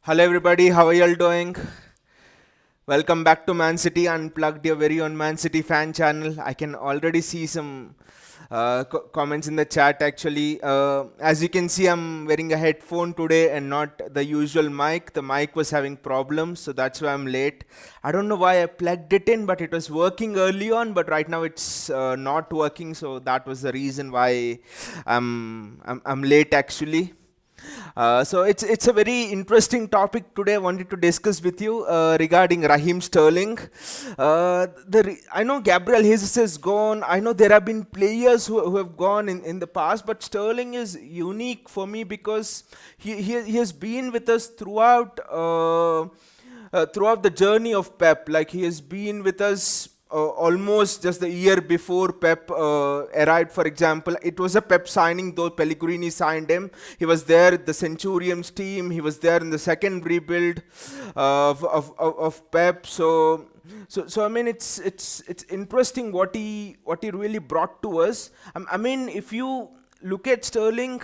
Hello everybody, how are you all doing? Welcome back to Man City Unplugged, your very own Man City fan channel. I can already see some comments in the chat actually. As you can see, I'm wearing a headphone today and not the usual mic. The mic was having problems, so that's why I'm late. I don't know why I plugged it in, but it was working early on, but right now it's not working, so that was the reason why I'm late actually. So it's a very interesting topic today. I wanted to discuss with you regarding Raheem Sterling. I know Gabriel Jesus has gone. I know there have been players who have gone in the past, but Sterling is unique for me because he has been with us throughout the journey of Pep. Like he has been with us almost just the year before Pep arrived. For example, it was a Pep signing, though Pellegrini signed him. He was there at the Centurions team. He was there in the second rebuild of Pep. So I mean, it's interesting what he really brought to us. I mean, if you look at Sterling,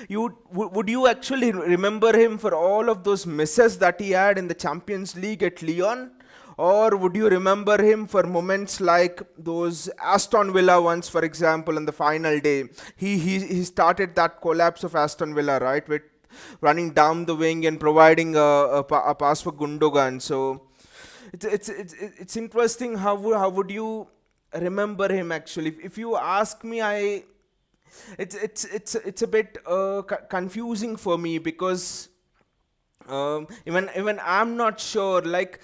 would you actually remember him for all of those misses that he had in the Champions League at Lyon? Or would you remember him for moments like those Aston Villa ones, for example, on the final day? He started that collapse of Aston Villa, right, with running down the wing and providing a pass for Gundogan. So it's interesting how would you remember him actually? If you ask me, it's a bit confusing for me because even I'm not sure, like,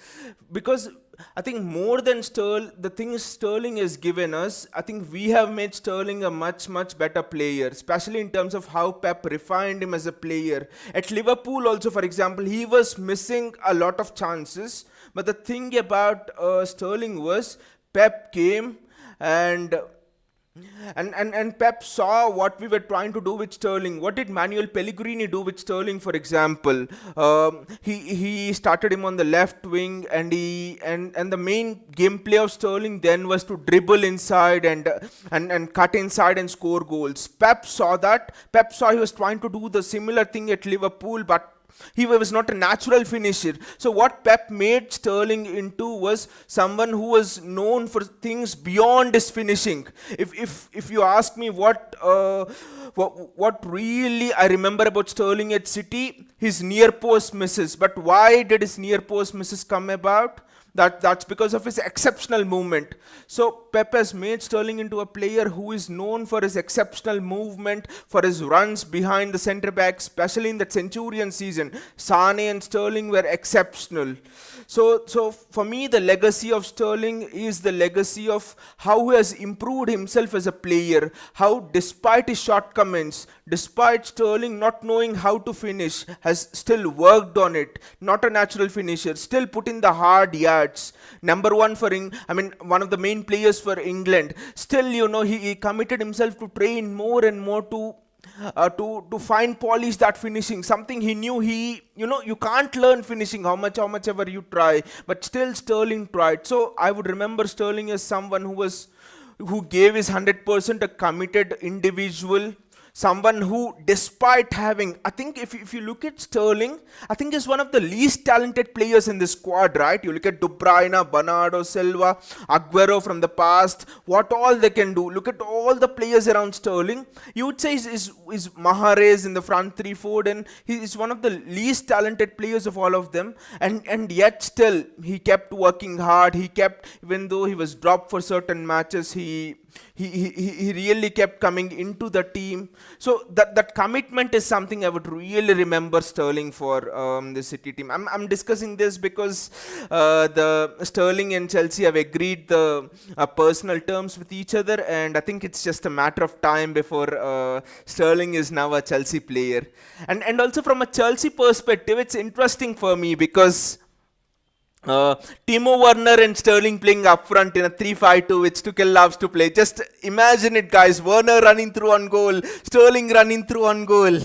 because I think more than the things Sterling has given us, I think we have made Sterling a much better player, especially in terms of how Pep refined him as a player. At Liverpool also, for example, he was missing a lot of chances, but the thing about Sterling was Pep came and and Pep saw what we were trying to do with Sterling. What did Manuel Pellegrini do with Sterling, for example? He started him on the left wing, and the main gameplay of Sterling then was to dribble inside and cut inside and score goals. Pep saw that. Pep saw he was trying to do the similar thing at Liverpool, but he was not a natural finisher. So what Pep made Sterling into was someone who was known for things beyond his finishing. If you ask me what really I remember about Sterling at City, his near post misses. But why did his near post misses come about? That's because of his exceptional movement. So Pep has made Sterling into a player who is known for his exceptional movement, for his runs behind the centre back, especially in the Centurion season. Sane and Sterling were exceptional. So for me, the legacy of Sterling is the legacy of how he has improved himself as a player. How, despite his shortcomings, despite Sterling not knowing how to finish, has still worked on it. Not a natural finisher, still put in the hard yards. Number one for one of the main players for England. Still, he committed himself to train more and more to fine polish that finishing. Something he knew you can't learn finishing how much ever you try, but still Sterling tried. So I would remember Sterling as someone who gave his 100%, a committed individual, someone who, despite having, I think if you look at Sterling, I think he's one of the least talented players in this squad, right? You look at De Bruyne, Bernardo Silva, Aguero from the past, what all they can do. Look at all the players around Sterling. You would say is Mahrez in the front three, forward, and he is one of the least talented players of all of them. And yet still, he kept working hard. Even though he was dropped for certain matches, he really kept coming into the team. So that commitment is something I would really remember Sterling for the City team. I'm discussing this because the Sterling and Chelsea have agreed the personal terms with each other, and I think it's just a matter of time before Sterling is now a Chelsea player. And also from a Chelsea perspective, it's interesting for me because Timo Werner and Sterling playing up front in a 3-5-2, which Tuchel loves to play. Just imagine it, guys. Werner running through on goal, Sterling running through on goal.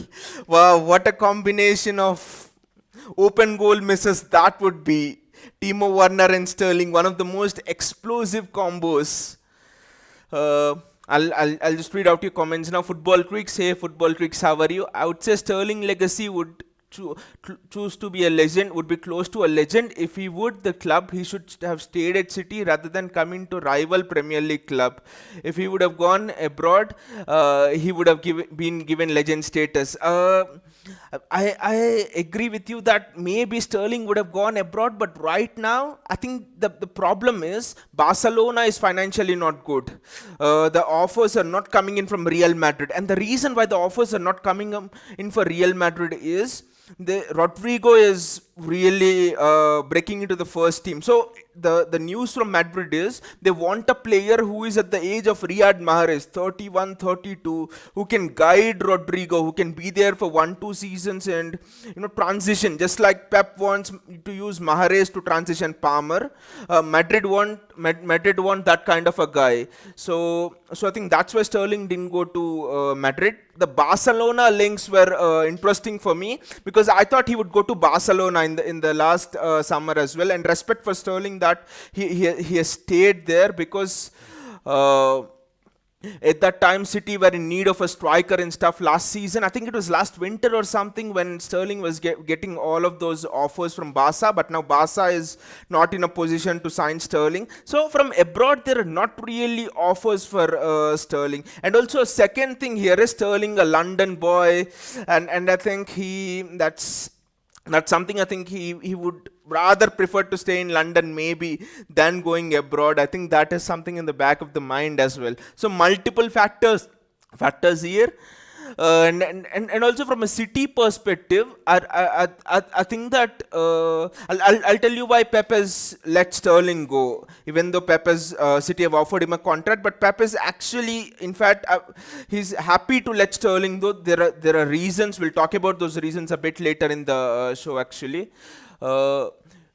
Wow, what a combination of open goal misses that would be. Timo Werner and Sterling, one of the most explosive combos. I'll just read out your comments now. Football Creeks, hey Football Creeks, how are you? I would say Sterling legacy would choose to be a legend, would be close to a legend. If he would, the club, he should have stayed at City rather than coming to rival Premier League club. If he would have gone abroad, he would have been given legend status. I agree with you that maybe Sterling would have gone abroad, but right now, I think the problem is Barcelona is financially not good. The offers are not coming in from Real Madrid, and the reason why the offers are not coming in for Real Madrid is Rodrigo is really breaking into the first team. So the news from Madrid is they want a player who is at the age of Riyad Mahrez, 31, 32, who can guide Rodrigo, who can be there for 1-2 seasons and transition, just like Pep wants to use Mahrez to transition Palmer. Madrid want that kind of a guy. So I think that's why Sterling didn't go to Madrid. The Barcelona links were interesting for me because I thought he would go to Barcelona in the last summer as well, and respect for Sterling that he has stayed there because at that time City were in need of a striker and stuff last season. I think it was last winter or something when Sterling was getting all of those offers from Barca, but now Barca is not in a position to sign Sterling. So from abroad there are not really offers for Sterling. And also a second thing here is Sterling a London boy, and I think that's something I think he would rather prefer to stay in London maybe than going abroad. I think that is something in the back of the mind as well. So multiple factors here. And also from a City perspective, I think that I'll tell you why Pep has let Sterling go, even though Pep has City have offered him a contract. But Pep is actually, in fact, he's happy to let Sterling go. There are reasons. We'll talk about those reasons a bit later in the show. Actually.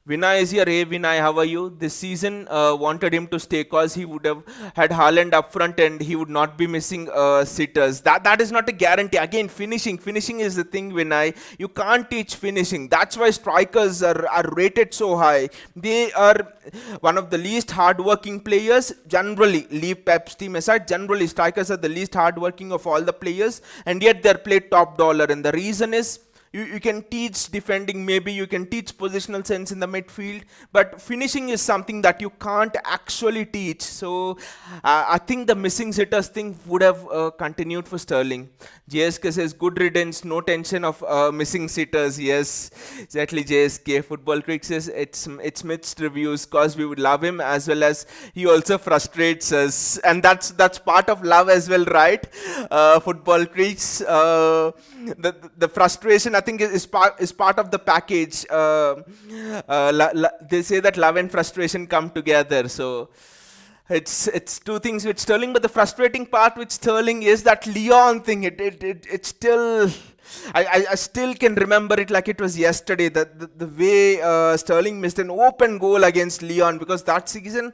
Vinay is here. Hey Vinay, how are you? This season wanted him to stay because he would have had Haaland up front and he would not be missing sitters. That is not a guarantee. Again, finishing is the thing, Vinay. You can't teach finishing. That's why strikers are rated so high. They are one of the least hardworking players. Generally, leave Pep's team aside. Generally, strikers are the least hardworking of all the players, and yet they're played top dollar. And the reason is, you can teach defending, maybe you can teach positional sense in the midfield, but finishing is something that you can't actually teach. So I think the missing sitters thing would have continued for Sterling. JSK says good riddance, no tension of missing sitters. Yes, exactly. JSK Football Creek says it's mixed reviews because we would love him as well as he also frustrates us, and that's part of love as well, right? Football Creeks, the frustration I think is part of the package. They say that love and frustration come together. So it's two things with Sterling, but the frustrating part with Sterling is that Lyon thing. It still, I still can remember it like it was yesterday. The way Sterling missed an open goal against Lyon, because that season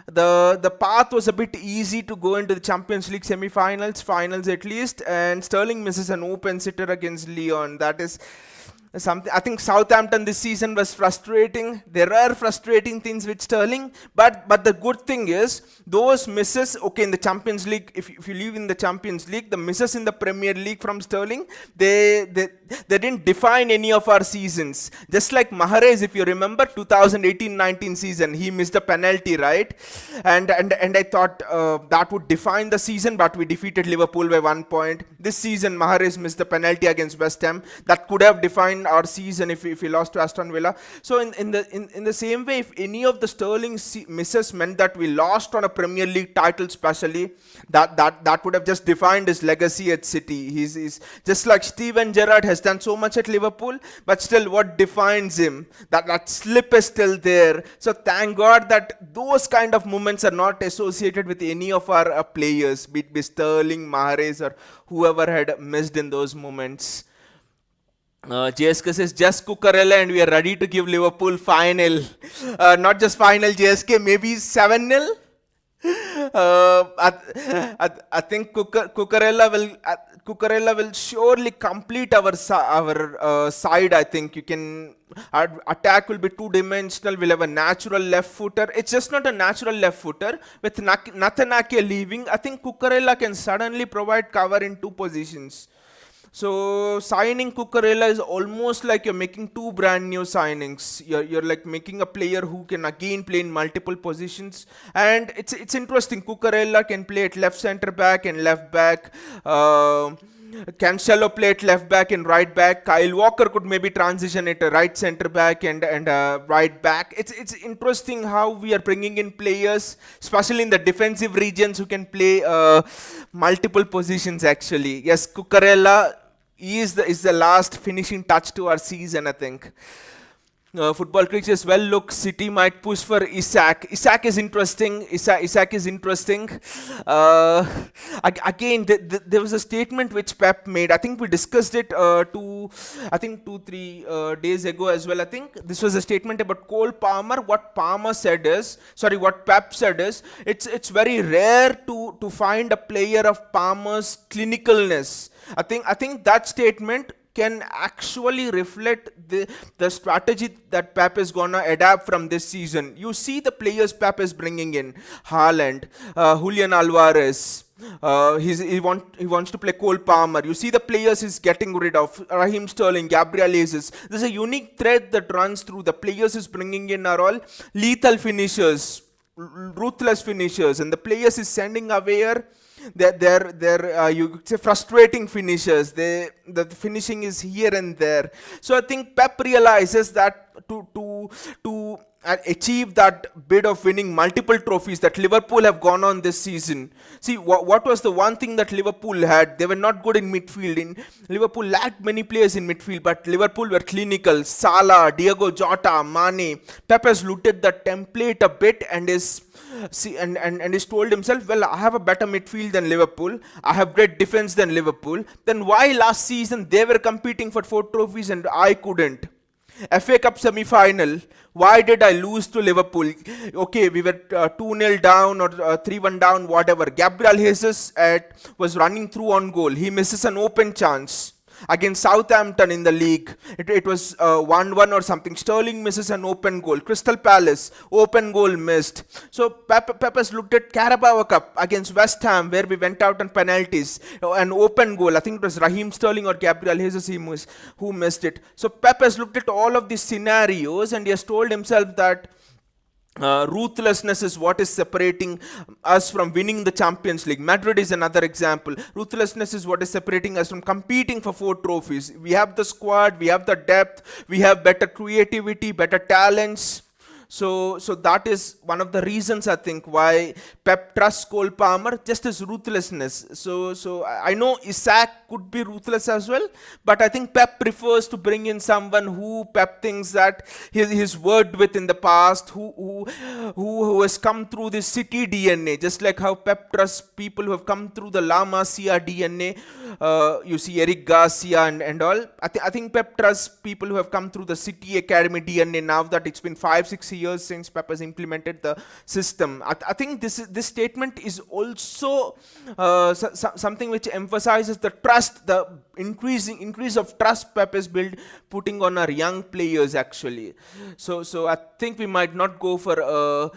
the path was a bit easy to go into the Champions League semi-finals, finals at least, and Sterling misses an open sitter against Lyon. That is something. I think Southampton this season was frustrating. There are frustrating things with Sterling, but the good thing is those misses. Okay, in the Champions League, if you leave in the Champions League, the misses in the Premier League from Sterling, they didn't define any of our seasons. Just like Mahrez, if you remember 2018-19 season, he missed a penalty, right? And I thought that would define the season, but we defeated Liverpool by 1 point. This season, Mahrez missed the penalty against West Ham. That could have defined our season if we lost to Aston Villa. So in the same way, if any of the Sterling misses meant that we lost on a Premier League title, especially, that would have just defined his legacy at City. He's just like Steven Gerrard has done so much at Liverpool, but still what defines him, that slip is still there. So thank God that those kind of moments are not associated with any of our players, be it Sterling, Mahrez, or whoever had missed in those moments. JSK says just Cucurella and we are ready to give Liverpool final. Not just final, JSK, maybe 7-0. I think Cucurella will surely complete our side. I think our attack will be two-dimensional. We'll have a natural left footer. It's just not a natural left footer. With Nathan Ake leaving, I think Cucurella can suddenly provide cover in two positions. So signing Cucurella is almost like you're making two brand new signings. You're like making a player who can again play in multiple positions, and it's interesting. Cucurella can play at left center back and left back. Cancelo play at left back and right back. Kyle Walker could maybe transition at a right center back and right back. It's interesting how we are bringing in players, especially in the defensive regions, who can play multiple positions. Actually, yes, Cucurella is the last finishing touch to our season, I think. Football creatures, well, look, City might push for Isak. Isak is interesting. Isak is interesting. Uh, Again, there was a statement which Pep made. I think we discussed it I think 3 days ago as well. I think this was a statement about Cole Palmer. What Pep said is, it's very rare to find a player of Palmer's clinicalness. I think that statement can actually reflect the strategy that Pep is gonna adapt from this season. You see the players Pep is bringing in: Haaland, Julian Alvarez. He wants to play Cole Palmer. You see the players he's getting rid of: Raheem Sterling, Gabriel Jesus. There's a unique thread that runs through. The players he's bringing in are all lethal finishers, ruthless finishers, and the players he's sending away are they're you could say frustrating finishers. The finishing is here and there. So I think Pep realizes that to achieve that bid of winning multiple trophies that Liverpool have gone on this season. See, what was the one thing that Liverpool had? They were not good in midfield. Liverpool lacked many players in midfield, but Liverpool were clinical. Salah, Diego Jota, Mane. Pep has looked at the template a bit and he's told himself, well, I have a better midfield than Liverpool. I have great defense than Liverpool. Then why last season they were competing for 4 trophies and I couldn't? FA Cup semi-final. Why did I lose to Liverpool? Okay, we were 2-0 down or 3-1 down, whatever. Gabriel Jesus was running through on goal. He misses an open chance against Southampton in the league. It was 1-1 or something. Sterling misses an open goal. Crystal Palace, open goal missed. So Pep has looked at Carabao Cup against West Ham, where we went out on penalties. An open goal. I think it was Raheem Sterling or Gabriel Jesus who missed it. So Pep has looked at all of these scenarios and he has told himself that ruthlessness is what is separating us from winning the Champions League. Madrid is another example. Ruthlessness is what is separating us from competing for 4 trophies. We have the squad, we have the depth, we have better creativity, better talents. So that is one of the reasons, I think, why Pep trusts Cole Palmer, just his ruthlessness. So I know Isak could be ruthless as well, but I think Pep prefers to bring in someone who Pep thinks that he's worked with in the past, who has come through this City DNA, just like how Pep trusts people who have come through the La Masia DNA. You see Eric Garcia and all. I think Pep trusts people who have come through the City Academy DNA now that it's been 5-6 years since Pep has implemented the system. I think this statement is also something which emphasizes the trust, the increase of trust Pep is putting on our young players actually. So I think we might not go for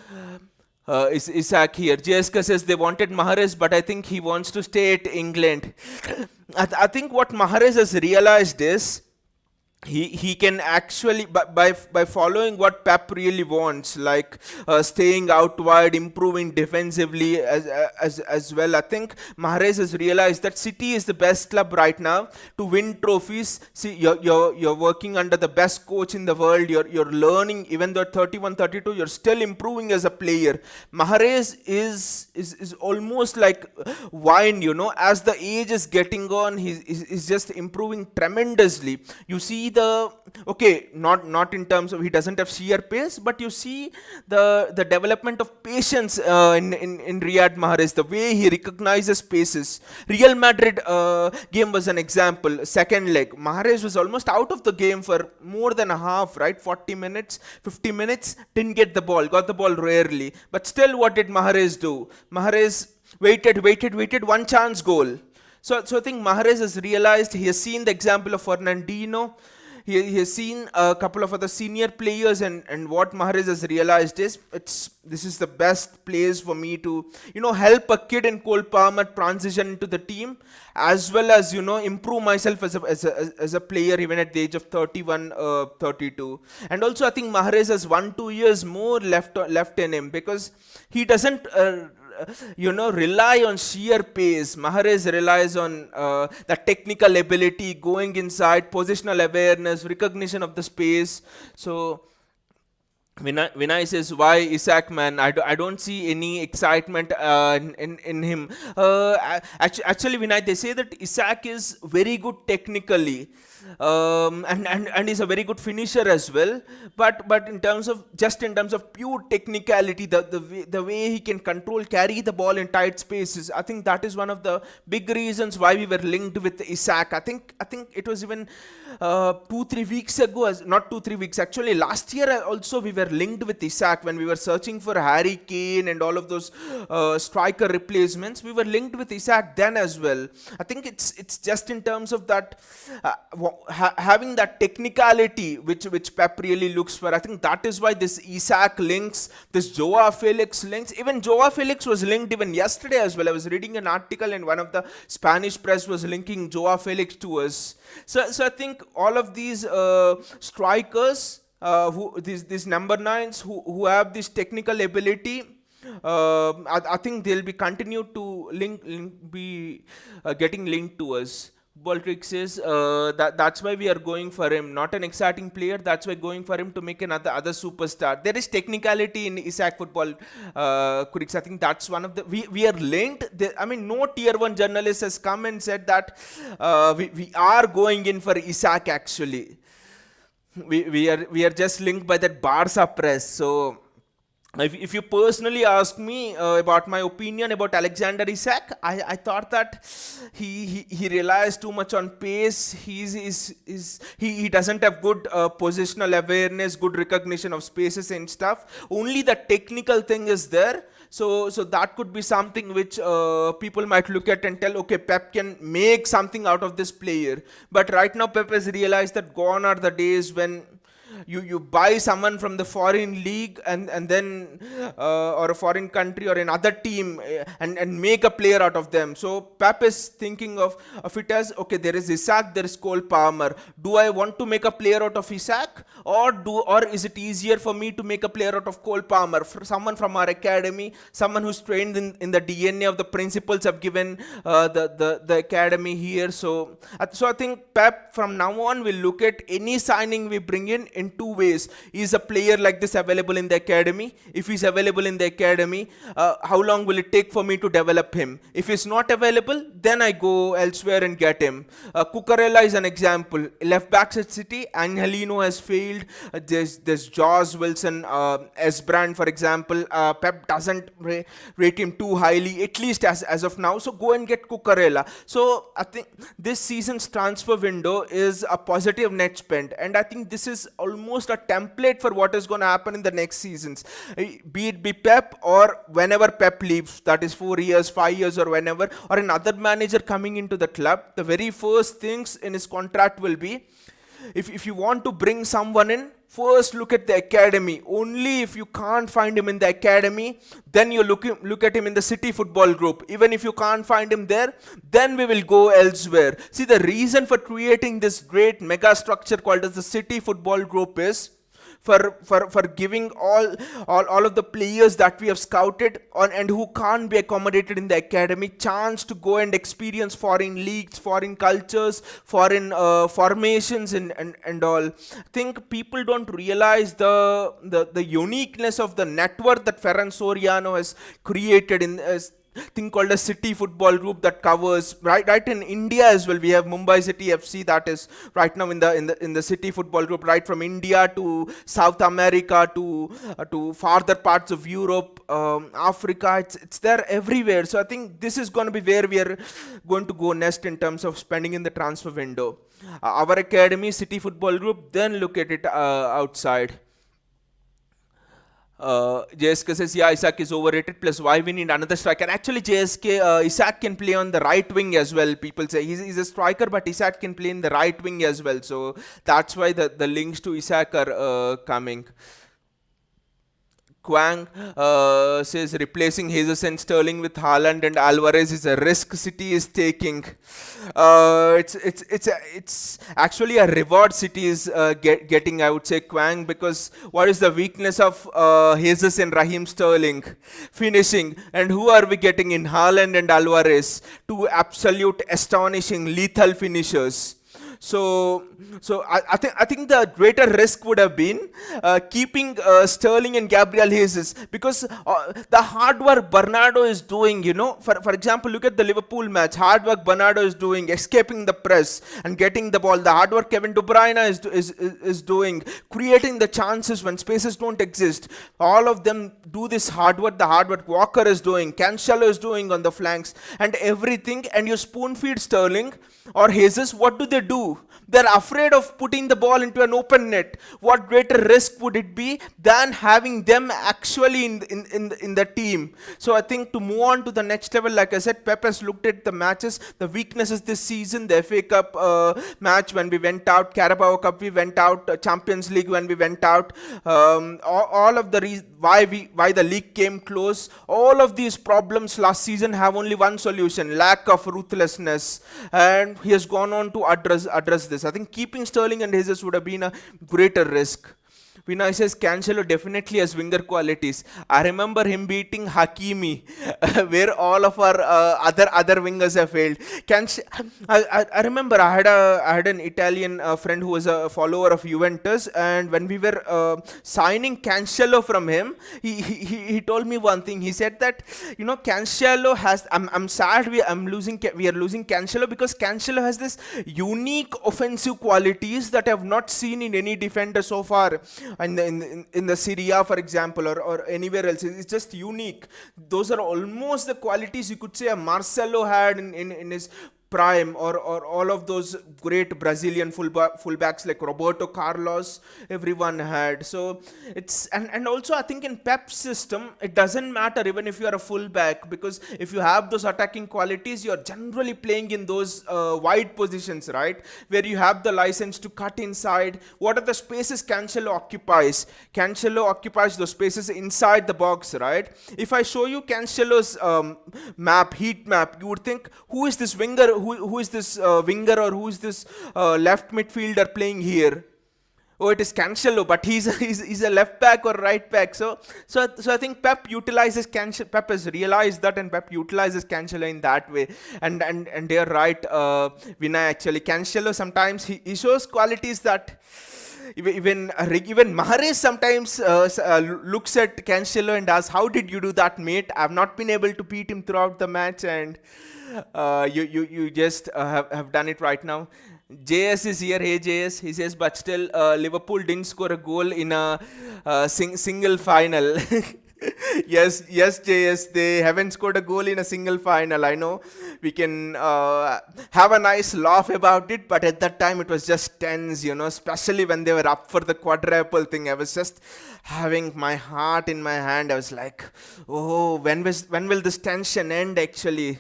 Isak here. JSK says they wanted Mahrez, but I think he wants to stay at England. I think what Mahrez has realized is he can actually, by following what Pep really wants, like staying out wide, improving defensively as well. I think Mahrez has realized that City is the best club right now to win trophies. See, you're working under the best coach in the world. You're learning, even though at 31, 32, you're still improving as a player. Mahrez is almost like wine, as the age is getting on, he's just improving tremendously. You see not in terms of he doesn't have sheer pace, but you see the development of patience in Riyad Mahrez, the way he recognizes paces. Real Madrid game was an example. Second leg, Mahrez was almost out of the game for more than a half, right? 40 minutes, 50 minutes, didn't get the ball, got the ball rarely. But still, what did Mahrez do? Mahrez waited, one chance goal. So I think Mahrez has realized, he has seen the example of Fernandinho. he has seen a couple of other senior players, and what Mahrez has realized is this is the best place for me to help a kid in Cole Palmer transition into the team, as well as improve myself as a player even at the age of 31, 32. And also I think Mahrez has 1-2 years more left in him, because he doesn't rely on sheer pace. Mahrez relies on the technical ability, going inside, positional awareness, recognition of the space. So Vinay says, why Isaac, man? I don't see any excitement in him. Actually, Vinay, they say that Isaac is very good technically, and he's a very good finisher as well. But in terms of pure technicality, the way he can carry the ball in tight spaces, I think that is one of the big reasons why we were linked with Isaac. I think it was even 2-3 weeks ago, not 2-3 weeks, actually last year also we were linked with Isaac when we were searching for Harry Kane and all of those striker replacements. We were linked with Isaac then as well. I think it's just in terms of that having that technicality which Pep really looks for. I think that is why this Isaac links, this Joao Felix links, even Joao Felix was linked even yesterday as well. I was reading an article and one of the Spanish press was linking Joao Felix to us. So I think all of these strikers, these number nines who have this technical ability, I think they'll be continued to be getting linked to us. Baldrick says that's why we are going for him. Not an exciting player. That's why going for him to make another superstar. There is technicality in Isaac football. Kurix, I think that's one of the we are linked. No tier 1 journalist has come and said that we are going in for Isaac. Actually, we are just linked by that Barca press. So if you personally ask me about my opinion about Alexander Isak, I thought that he relies too much on pace. He doesn't have good positional awareness, good recognition of spaces and stuff. Only the technical thing is there. So that could be something which people might look at and tell, okay, Pep can make something out of this player. But right now Pep has realized that gone are the days when you buy someone from the foreign league and then or a foreign country or another team and make a player out of them. So Pep is thinking of it as, okay, there is Isaac, there is Cole Palmer. Do I want to make a player out of Isaac, or is it easier for me to make a player out of Cole Palmer, for someone from our academy, someone who's trained in the DNA of the principles I've given the academy here. So I think Pep from now on will look at any signing we bring in two ways. Is a player like this available in the academy? If he's available in the academy, how long will it take for me to develop him? If he's not available, then I go elsewhere and get him. Cucurella is an example. Left backs at City, Angelino has failed. There's Jaws Wilson, S-Brand, for example. Pep doesn't rate him too highly, at least as of now. So go and get Cucurella. So I think this season's transfer window is a positive net spend, and I think this is almost a template for what is going to happen in the next seasons. Be Pep or whenever Pep leaves, that is 4 years, 5 years, or whenever, or another manager coming into the club, the very first things in his contract will be, if you want to bring someone in, first look at the academy. Only if you can't find him in the academy, then you look at him in the City Football Group. Even if you can't find him there, then we will go elsewhere. See, the reason for creating this great mega structure called as the City Football Group is for giving all of the players that we have scouted on and who can't be accommodated in the academy chance to go and experience foreign leagues, foreign cultures, foreign formations and all. I think people don't realize the uniqueness of the network that Ferran Soriano has created in thing called a City Football Group that covers right in India as well. We have Mumbai City FC that is right now in the City Football Group, right from India to South America to farther parts of Europe, Africa. It's there everywhere. So I think this is going to be where we are going to go next in terms of spending in the transfer window. Our academy, City Football Group, then look at it outside. JSK says, yeah, Isaac is overrated. Plus, why we need another striker? Actually, JSK, Isaac can play on the right wing as well. People say he's a striker, but Isaac can play in the right wing as well. So that's why the links to Isaac are coming. Kwang says replacing Jesus and Sterling with Haaland and Alvarez is a risk City is taking. It's actually a reward City is getting, I would say, Kwang, because what is the weakness of Jesus and Raheem Sterling? Finishing. And who are we getting in Haaland and Alvarez? Two absolute astonishing lethal finishers. So I think the greater risk would have been keeping Sterling and Gabriel Jesus, because the hard work Bernardo is doing, for example, look at the Liverpool match. Hard work Bernardo is doing, escaping the press and getting the ball. The hard work Kevin De Bruyne is doing, creating the chances when spaces don't exist. All of them do this hard work. The hard work Walker is doing, Cancelo is doing on the flanks and everything. And you spoon feed Sterling or Jesus, what do? They're afraid of putting the ball into an open net. What greater risk would it be than having them actually in the team? So I think to move on to the next level, like I said, Pep has looked at the matches, the weaknesses this season, the FA Cup match when we went out, Carabao Cup we went out, Champions League when we went out, all of the why the league came close. All of these problems last season have only one solution: lack of ruthlessness, and he has gone on to address this. I think keeping Sterling and Jesus would have been a greater risk. Vinay says Cancelo definitely has winger qualities. I remember him beating Hakimi, where all of our other wingers have failed. I remember I had an Italian friend who was a follower of Juventus, and when we were signing Cancelo from him, he told me one thing. He said that Cancelo has. I'm sad we are losing Cancelo, because Cancelo has this unique offensive qualities that I have not seen in any defender so far. In the Serie A, for example, or anywhere else. It's just unique. Those are almost the qualities you could say a Marcelo had in his prime, or all of those great Brazilian fullbacks like Roberto Carlos, everyone had. So it's and also I think in Pep's system it doesn't matter even if you are a fullback, because if you have those attacking qualities, you're generally playing in those wide positions, right, where you have the license to cut inside. What are the spaces Cancelo occupies? Cancelo occupies those spaces inside the box, right? If I show you Cancelo's heat map, you would think, who is this winger? Who is this winger, or who is this left midfielder playing here? Oh, it is Cancelo, but he's a left back or right back. So I think Pep utilizes Cancelo. Pep has realized that, and Pep utilizes Cancelo in that way. And they're right, Vinay. Actually, Cancelo sometimes he shows qualities that even Mahrez sometimes looks at Cancelo and asks, "How did you do that, mate? I've not been able to beat him throughout the match, and you just have done it right now." JS is here. Hey JS, he says, but still Liverpool didn't score a goal in a single final. yes JS, they haven't scored a goal in a single final. I know we can have a nice laugh about it, but at that time it was just tense, especially when they were up for the quadruple thing. I was just having my heart in my hand. I was like, oh, when will this tension end actually?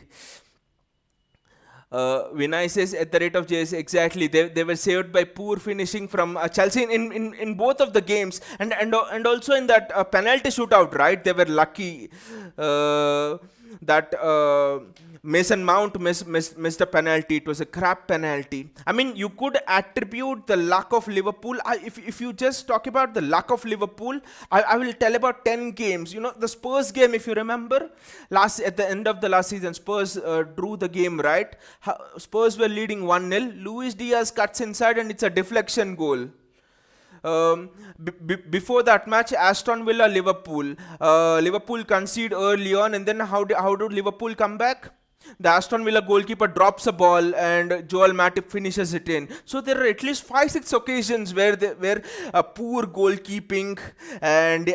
Vinay says at the rate of JS, exactly. They were saved by poor finishing from Chelsea in both of the games, and also in that penalty shootout, right? They were lucky that Mason Mount missed a penalty. It was a crap penalty. I mean, you could attribute the luck of Liverpool. If you just talk about the luck of Liverpool, I will tell about 10 games. The Spurs game, if you remember, at the end of the last season, Spurs drew the game, right? Spurs were leading 1-0. Luis Diaz cuts inside and it's a deflection goal. Before that match, Aston Villa, Liverpool. Liverpool concede early on, and then how did Liverpool come back? The Aston Villa goalkeeper drops a ball and Joel Matip finishes it in. So there are at least 5-6 occasions where poor goalkeeping and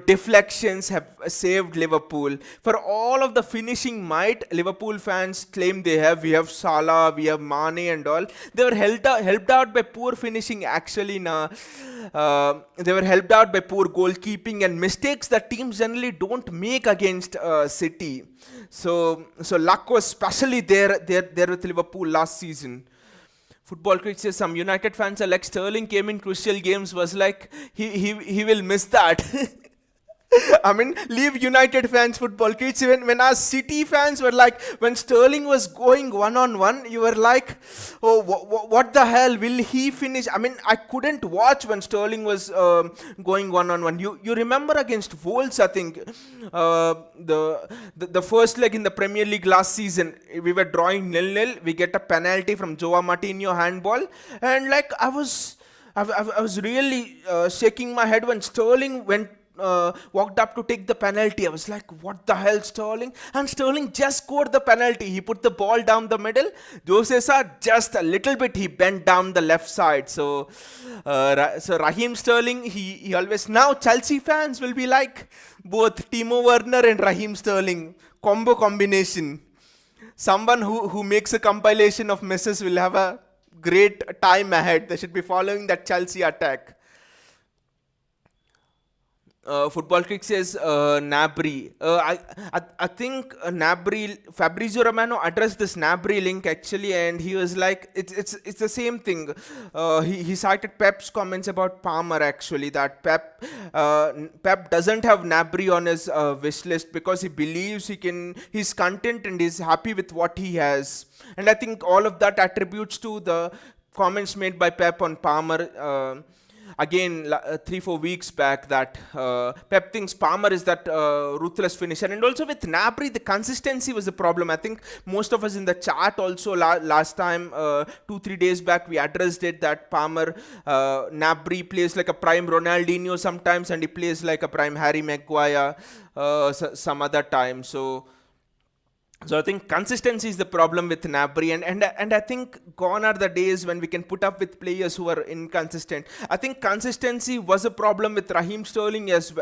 deflections have saved Liverpool. For all of the finishing might Liverpool fans claim they have, we have Salah, we have Mane and all, they were helped out by poor finishing actually. They were helped out by poor goalkeeping and mistakes that teams generally don't make against City. So luck was especially there with Liverpool last season. Football critics say some United fans are like Sterling came in crucial games was like he will miss that. I mean, leave United fans, football kids. When our City fans were like, when Sterling was going one on one, you were like, oh, what the hell? Will he finish? I mean, I couldn't watch when Sterling was going one on one. You remember against Wolves, I think, the first leg in the Premier League last season, we were drawing 0-0. We get a penalty from Joao Martinho handball, and like I was really shaking my head when Sterling walked up to take the penalty. I was like, what the hell, Sterling? And Sterling just scored the penalty. He put the ball down the middle. Jose Sa just a little bit, he bent down the left side. So Raheem Sterling, he always, now Chelsea fans will be like both Timo Werner and Raheem Sterling. Combo combination. Someone who makes a compilation of misses will have a great time ahead. They should be following that Chelsea attack. Football Critic says Nabri. I think Nabri, Fabrizio Romano addressed this Nabri link actually, and he was like, it's the same thing. He cited Pep's comments about Palmer actually, that Pep doesn't have Nabri on his wish list because he believes he's content and he's happy with what he has, and I think all of that attributes to the comments made by Pep on Palmer. Again, 3-4 weeks back, that Pep thinks Palmer is that ruthless finisher. And also with Gnabry, the consistency was a problem. I think most of us in the chat also last time, 2-3 days back, we addressed it, that Palmer, Gnabry plays like a prime Ronaldinho sometimes, and he plays like a prime Harry Maguire some other time. So I think consistency is the problem with Gnabry, and I think gone are the days when we can put up with players who are inconsistent. I think consistency was a problem with Raheem Sterling as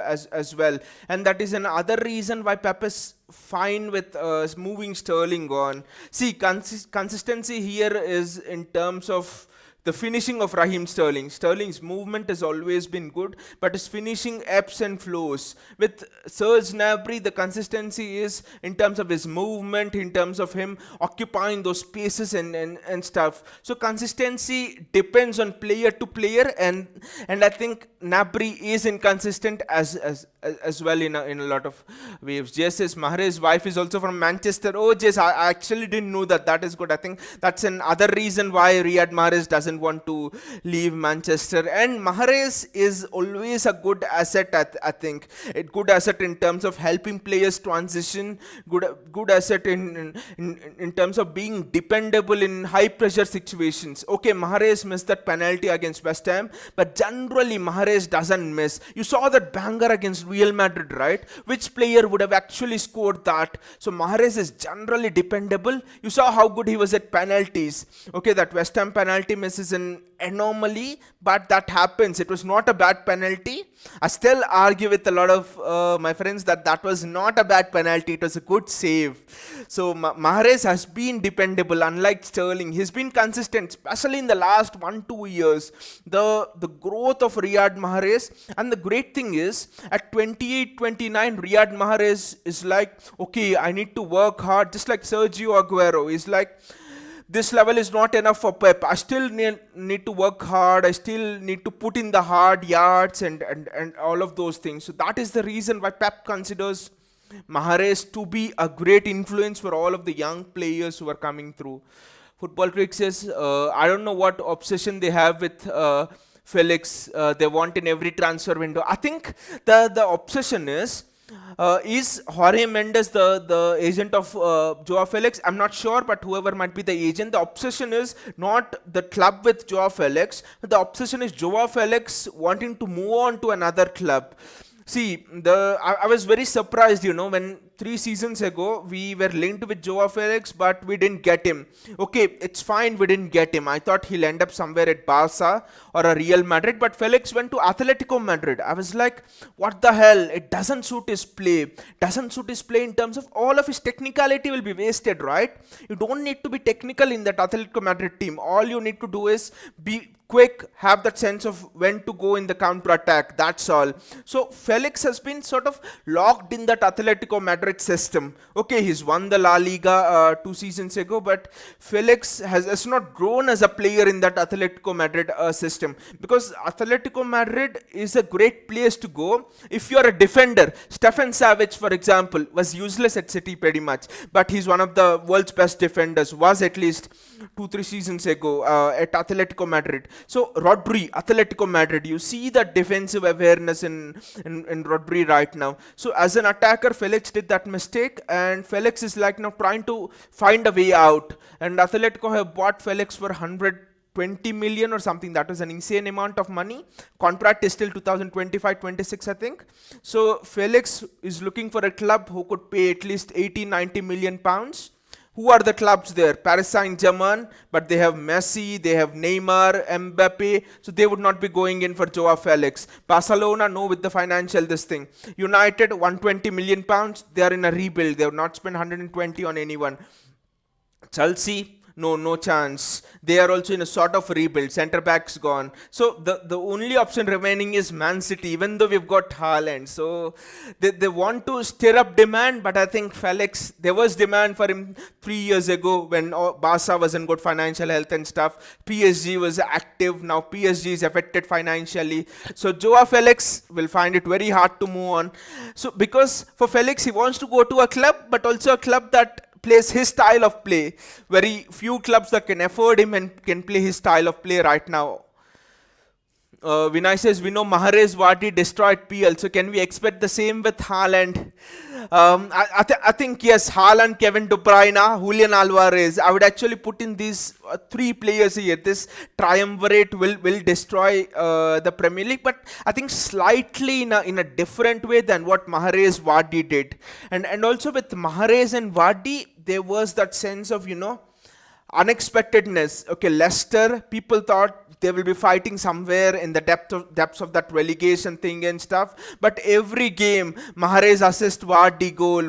well, and that is another reason why Pep is fine with moving Sterling on. See, consistency here is in terms of the finishing of Raheem Sterling. Sterling's movement has always been good, but his finishing ebbs and flows. With Serge Gnabry, the consistency is in terms of his movement, in terms of him occupying those spaces and stuff. So consistency depends on player to player, and I think Gnabry is inconsistent as well in a lot of ways. Jess says Mahrez's wife is also from Manchester. Oh, Jess, I actually didn't know that. That is good. I think that's another reason why Riyad Mahrez doesn't want to leave Manchester. And Mahrez is always a good asset. I think a good asset in terms of helping players transition. Good asset in terms of being dependable in high pressure situations. Okay, Mahrez missed that penalty against West Ham, but generally Mahrez doesn't miss. You saw that banger against Real Madrid, right? Which player would have actually scored that? So Mahrez is generally dependable. You saw how good he was at penalties. Okay, that West Ham penalty miss is an anomaly, but that happens. It was not a bad penalty. I still argue with a lot of my friends that was not a bad penalty. It was a good save. So Mahrez has been dependable, unlike Sterling. He's been consistent, especially in the last 1-2 years. The growth of Riyad Mahrez, and the great thing is, at 28-29, Riyad Mahrez is like, okay, I need to work hard, just like Sergio Aguero. He's like, this level is not enough for Pep. I still need to work hard. I still need to put in the hard yards and all of those things. So that is the reason why Pep considers Mahrez to be a great influence for all of the young players who are coming through. Football Critic says, I don't know what obsession they have with Felix. They want in every transfer window. I think the obsession is Jorge Mendes the agent of Joao Felix? I'm not sure, but whoever might be the agent, the obsession is not the club with Joao Felix. The obsession is Joao Felix wanting to move on to another club. See, I was very surprised, when 3 seasons ago, we were linked with Joao Felix, but we didn't get him. Okay, it's fine, we didn't get him. I thought he'll end up somewhere at Barca or a Real Madrid, but Felix went to Atletico Madrid. I was like, what the hell? It doesn't suit his play. Doesn't suit his play in terms of all of his technicality will be wasted, right? You don't need to be technical in that Atletico Madrid team. All you need to do is be quick, have that sense of when to go in the counter attack. That's all. So Felix has been sort of locked in that Atletico Madrid system. Okay, he's won the La Liga 2 seasons ago, but Felix has not grown as a player in that Atletico Madrid system, because Atletico Madrid is a great place to go if you're a defender. Stefan Savic, for example, was useless at City pretty much, but he's one of the world's best defenders, was at least 2-3 seasons ago at Atletico Madrid. So Rodri, Atletico Madrid, you see that defensive awareness in Rodri right now. So as an attacker, Felix did that mistake, and Felix is like now trying to find a way out. And Atletico have bought Felix for 120 million or something. That was an insane amount of money. Contract is still 2025-26, I think. So Felix is looking for a club who could pay at least 80-90 million pounds. Who are the clubs there? Paris Saint-Germain, but they have Messi, they have Neymar, Mbappe, so they would not be going in for Joao Felix. Barcelona, no, with the financial this thing. United, 120 million pounds, they are in a rebuild. They have not spent 120 on anyone. Chelsea, no chance. They are also in a sort of rebuild. Centre back's gone. So the only option remaining is Man City, even though we've got Haaland. So they want to stir up demand, but I think Felix, there was demand for him 3 years ago when Barca was in good financial health and stuff. PSG was active. Now PSG is affected financially. So Joao Felix will find it very hard to move on. So because for Felix, he wants to go to a club, but also a club that plays his style of play. Very few clubs that can afford him and can play his style of play right now. Vinay says, we know Mahrez Vardy destroyed PL, so can we expect the same with Haaland? I think yes, Haaland, Kevin De Bruyne, Julian Alvarez. I would actually put in these 3 players here. This triumvirate will destroy the Premier League, but I think slightly in a different way than what Mahrez Vardy did. And also with Mahrez and Vardy, there was that sense of, unexpectedness. Okay, Leicester, people thought they will be fighting somewhere in the depths of that relegation thing and stuff, but every game Mahrez assist, Vardy goal,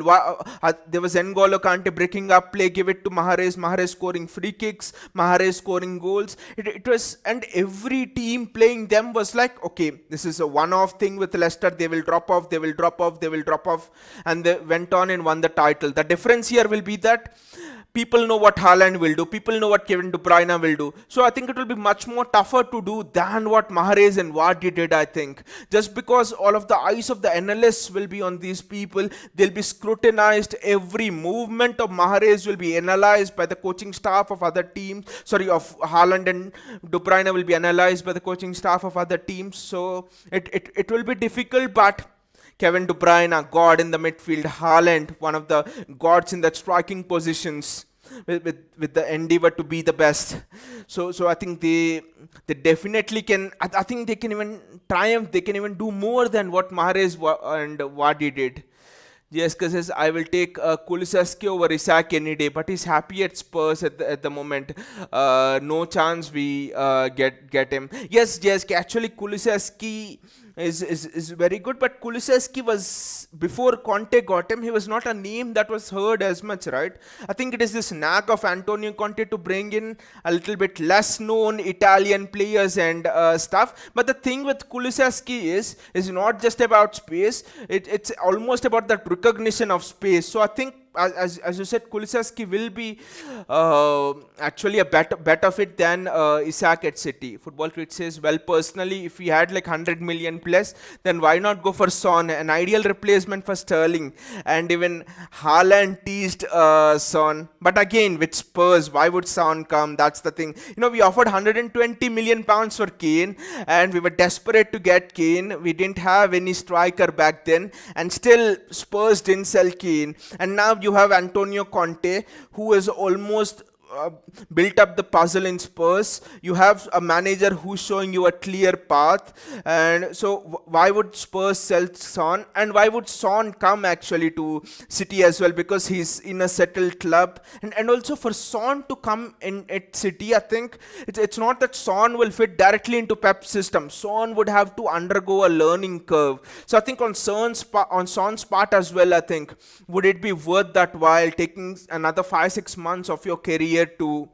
there was N'Golo Kante breaking up play, give it to Mahrez scoring free kicks, Mahrez scoring goals. It was, and every team playing them was like, okay, this is a one-off thing with Leicester, they will drop off, and they went on and won the title. The difference here will be that people know what Haaland will do. People know what Kevin De Bruyne will do. So I think it will be much more tougher to do than what Mahrez and Vardy did, I think. Just because all of the eyes of the analysts will be on these people. They'll be scrutinized. Every movement of Mahrez will be analyzed by the coaching staff of other teams. Of Haaland and De Bruyne will be analyzed by the coaching staff of other teams. So it will be difficult, but Kevin De Bruyne, god in the midfield. Haaland, one of the gods in the striking positions, with the endeavor to be the best. So I think they definitely can. I think they can even triumph. They can even do more than what Mahrez and Vardy did. Jessica says, I will take Kulusevski over Isak any day, but he's happy at Spurs at the moment. No chance we get him. Yes, Jessica, actually Kulusevski is very good, but Kulusevski was, before Conte got him, he was not a name that was heard as much, right? I think it is this knack of Antonio Conte to bring in a little bit less known Italian players and stuff. But the thing with Kulusevski is not just about space, it's almost about that recognition of space. So I think, as you said, Kulusevski will be actually a better fit than Isak at City. Football Tweet says, well, personally, if we had like 100 million plus, then why not go for Son, an ideal replacement for Sterling? And even Haaland teased Son. But again, with Spurs, why would Son come? That's the thing. We offered 120 million pounds for Kane, and we were desperate to get Kane. We didn't have any striker back then, and still Spurs didn't sell Kane. And now you have Antonio Conte, who is almost built up the puzzle in Spurs. You have a manager who's showing you a clear path, and so why would Spurs sell Son, and why would Son come actually to City as well? Because he's in a settled club, and also for Son to come in at City, I think it's not that Son will fit directly into Pep's system. Son would have to undergo a learning curve. So I think on Son's part as well, I think would it be worth that while taking another 5-6 months of your career to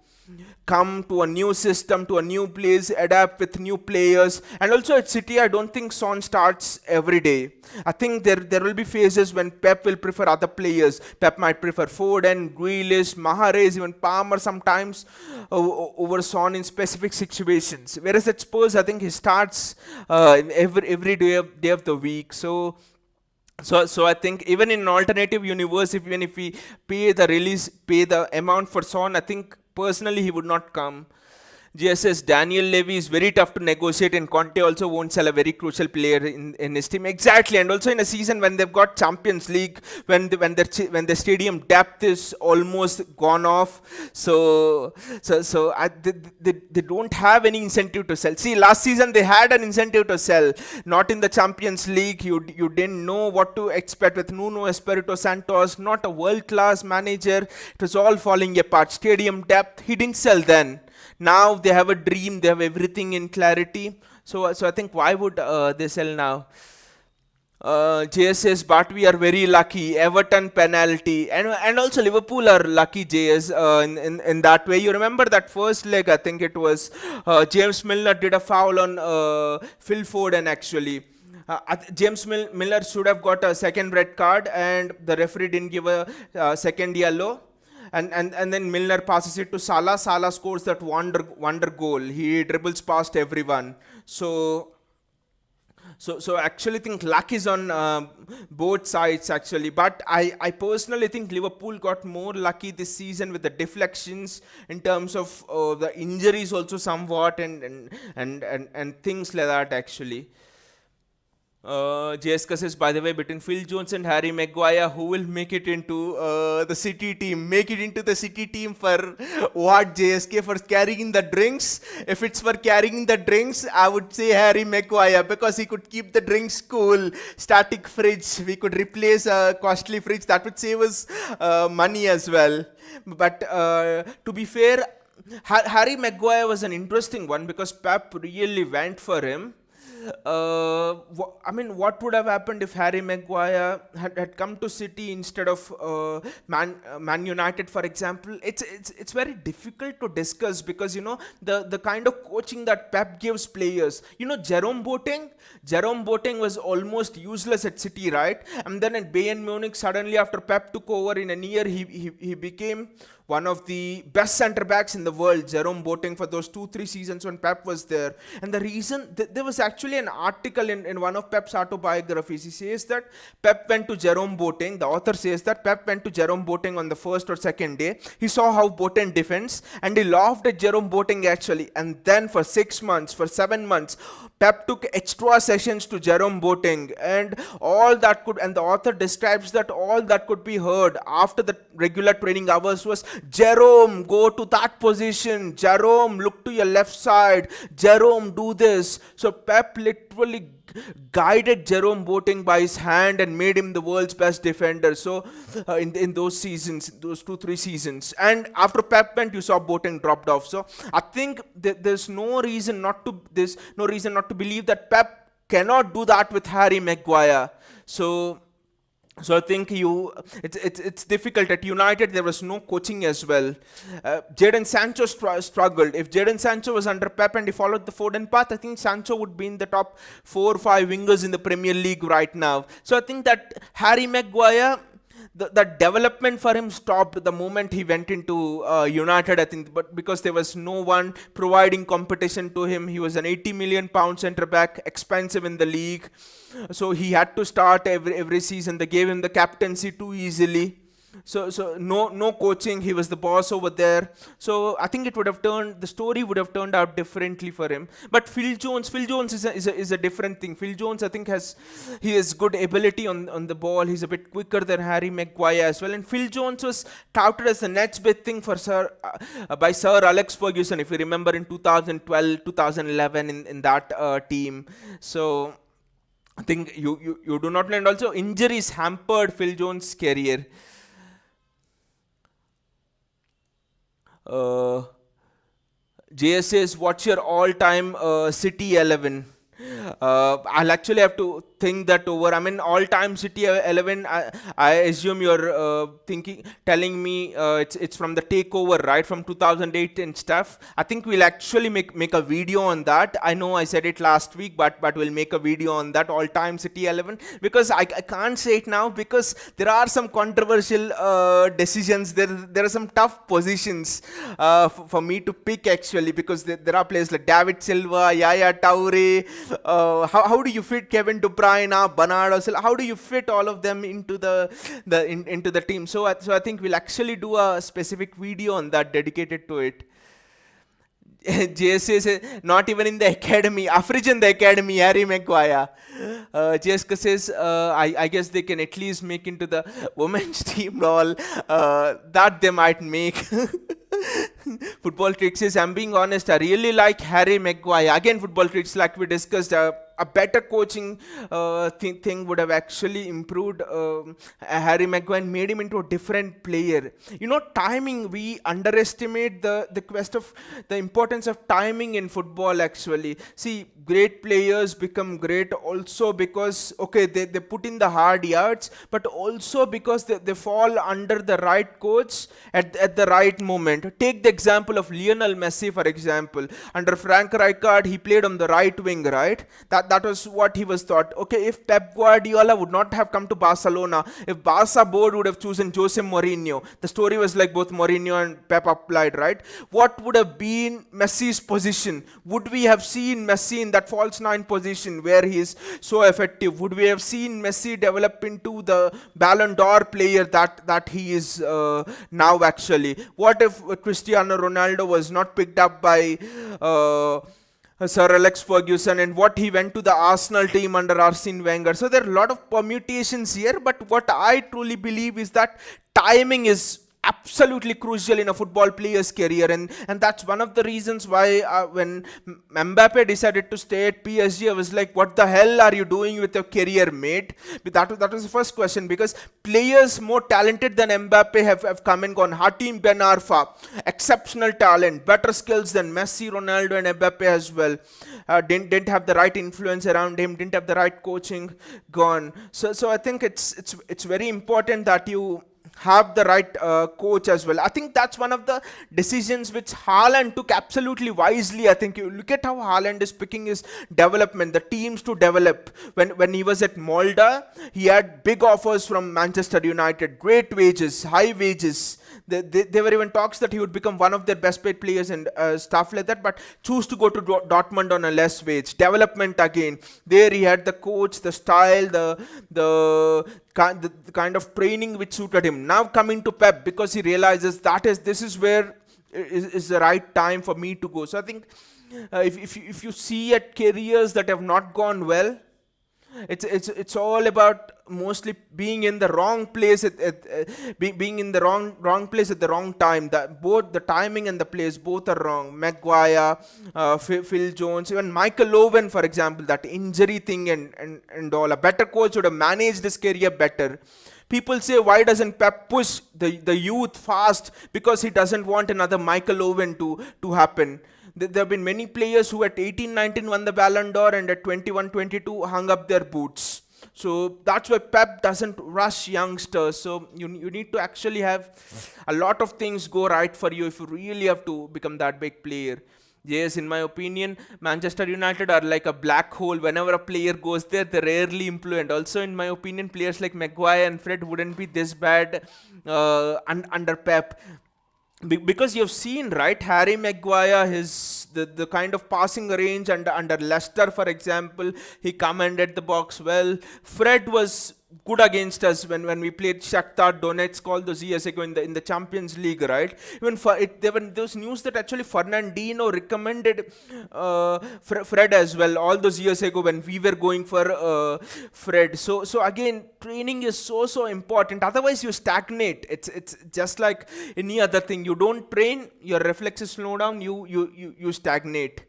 come to a new system, to a new place, adapt with new players. And also at City, I don't think Son starts every day. I think there will be phases when Pep will prefer other players. Pep might prefer Foden, Grealish, Mahrez, even Palmer sometimes over Son in specific situations. Whereas at Spurs, I think he starts every day of the week. So I think even in an alternative universe, even if we pay the amount for Son, I think personally he would not come. GSS Daniel Levy is very tough to negotiate, and Conte also won't sell a very crucial player in his team. Exactly, and also in a season when they've got Champions League, when the stadium depth is almost gone off, they don't have any incentive to sell. See, last season they had an incentive to sell, not in the Champions League. You didn't know what to expect with Nuno Espirito Santos, not a world class manager. It was all falling apart. Stadium depth, he didn't sell then. Now they have a dream, they have everything in clarity. So I think why would they sell now? JS says, but we are very lucky. Everton penalty, and also Liverpool are lucky. JS in that way. You remember that first leg? I think it was James Milner did a foul on Phil Foden actually. James Miller should have got a second red card, and the referee didn't give a second yellow. And then Milner passes it to Salah. Salah scores that wonder goal. He dribbles past everyone. So actually think luck is on both sides actually. But I personally think Liverpool got more lucky this season with the deflections in terms of the injuries also somewhat and things like that actually. JSK says, by the way, between Phil Jones and Harry Maguire, who will make it into the City team? Make it into the City team for what, JSK? For carrying the drinks? If it's for carrying the drinks, I would say Harry Maguire, because he could keep the drinks cool. Static fridge, we could replace a costly fridge. That would save us money as well. But to be fair, Harry Maguire was an interesting one because Pep really went for him. I mean, what would have happened if Harry Maguire had come to City instead of Man United, for example? It's very difficult to discuss because, you know, the kind of coaching that Pep gives players. You know, Jerome Boateng was almost useless at City, right? And then at Bayern Munich, suddenly after Pep took over in a year, he became one of the best centre backs in the world, Jerome Boateng, for those 2-3 seasons when Pep was there. And the reason, there was actually an article in one of Pep's autobiographies. He says that Pep went to Jerome Boateng, the author says that Pep went to Jerome Boateng on the first or second day. He saw how Boateng defends and he laughed at Jerome Boateng actually. And then for 6 months, for 7 months, Pep took extra sessions to Jerome Boateng, and all that could, and the author describes that all that could be heard after the regular training hours was, Jerome, go to that position. Jerome, look to your left side. Jerome, do this. So Pep literally guided Jerome Boateng by his hand and made him the world's best defender. So in those seasons, those 2-3 seasons, and after Pep went, you saw Boateng dropped off. So I think there's no reason not to believe that Pep cannot do that with Harry Maguire. So I think it's difficult. At United, there was no coaching as well. Jadon Sancho struggled. If Jadon Sancho was under Pep and he followed the Foden path, I think Sancho would be in the top 4 or 5 wingers in the Premier League right now. So I think that Harry Maguire, the development for him stopped the moment he went into United, I think, but because there was no one providing competition to him. He was an £80 million centre back, expensive in the league, so he had to start every season. They gave him the captaincy too easily. So no coaching. He was the boss over there. So I think the story would have turned out differently for him. But Phil Jones is a different thing. Phil Jones, I think, he has good ability on the ball. He's a bit quicker than Harry Maguire as well. And Phil Jones was touted as the next big thing for by Sir Alex Ferguson, if you remember, in 2012, 2011 in that team. So I think you do not, and also injuries hampered Phil Jones' career. Uh, JS says, what's your all-time City 11? I'll actually have to think that over. I mean, all-time City 11. I assume you're telling me it's from the takeover, right, from 2008 and stuff. I think we'll actually make a video on that. I know I said it last week, but we'll make a video on that all-time City 11, because I can't say it now because there are some controversial decisions. There are some tough positions for me to pick actually, because there are players like David Silva, Yaya Toure. How do you fit Kevin De Bruyne, Bernardo Silva? How do you fit all of them into into the team? So I think we'll actually do a specific video on that dedicated to it. JS says, not even in the academy. Average in the academy, Harry Maguire. JS says, I guess they can at least make into the women's team role. That they might make. Football Tricks says, I'm being honest, I really like Harry Maguire. Again, Football Tricks, like we discussed, a better coaching thing would have actually improved Harry Maguire and made him into a different player. You know, timing, we underestimate the quest of the importance of timing in football actually. See, great players become great also because, okay, they put in the hard yards, but also because they fall under the right coach at the right moment. Take the example of Lionel Messi, for example. Under Frank Rijkaard, he played on the right wing, right? That was what he was thought. Okay, if Pep Guardiola would not have come to Barcelona, if Barca board would have chosen Jose Mourinho, the story was like both Mourinho and Pep applied, right? What would have been Messi's position? Would we have seen Messi in that false nine position where he is so effective? Would we have seen Messi develop into the Ballon d'Or player that he is now actually? What if Cristiano Ronaldo was not picked up by Sir Alex Ferguson, and what he went to the Arsenal team under Arsene Wenger? So there are a lot of permutations here, but what I truly believe is that timing is absolutely crucial in a football player's career, and that's one of the reasons why when Mbappe decided to stay at PSG, I was like, what the hell are you doing with your career, mate? But that was the first question, because players more talented than Mbappe have come and gone. Hatim Ben Arfa, exceptional talent, better skills than Messi, Ronaldo and Mbappe as well. Didn't have the right influence around him, didn't have the right coaching, gone. So I think it's very important that you have the right coach as well. I think that's one of the decisions which Haaland took absolutely wisely. I think you look at how Haaland is picking his development, the teams to develop. When he was at Molde, he had big offers from Manchester United, great wages, high wages. There were even talks that he would become one of their best paid players and stuff like that, but choose to go to Dortmund on a less wage. Development again. There he had the coach, the style, the kind of training which suited him. Now coming to Pep, because he realizes this is where is the right time for me to go. So I think if you see at careers that have not gone well, it's all about mostly being in the wrong place being in the wrong place at the wrong time. Both the timing and the place both are wrong. Maguire, Phil Jones, even Michael Owen, for example, that injury thing and all. A better coach would have managed his career better. People say, why doesn't Pep push the youth fast? Because he doesn't want another Michael Owen to happen. There have been many players who at 18, 19 won the Ballon d'Or and at 21, 22 hung up their boots. So that's why Pep doesn't rush youngsters. So you need to actually have a lot of things go right for you if you really have to become that big player. Yes, in my opinion, Manchester United are like a black hole. Whenever a player goes there, they rarely improve. Also, in my opinion, players like Maguire and Fred wouldn't be this bad under Pep. Because you've seen, right, Harry Maguire, the kind of passing range under Leicester, for example, he commanded the box well. Fred was good against us when we played Shakhtar Donetsk all those years ago in the Champions League, right? Even for it, there were those news that actually Fernandinho recommended Fred as well all those years ago when we were going for Fred. So again, training is so important. Otherwise, you stagnate. It's just like any other thing. You don't train, your reflexes slow down. You stagnate.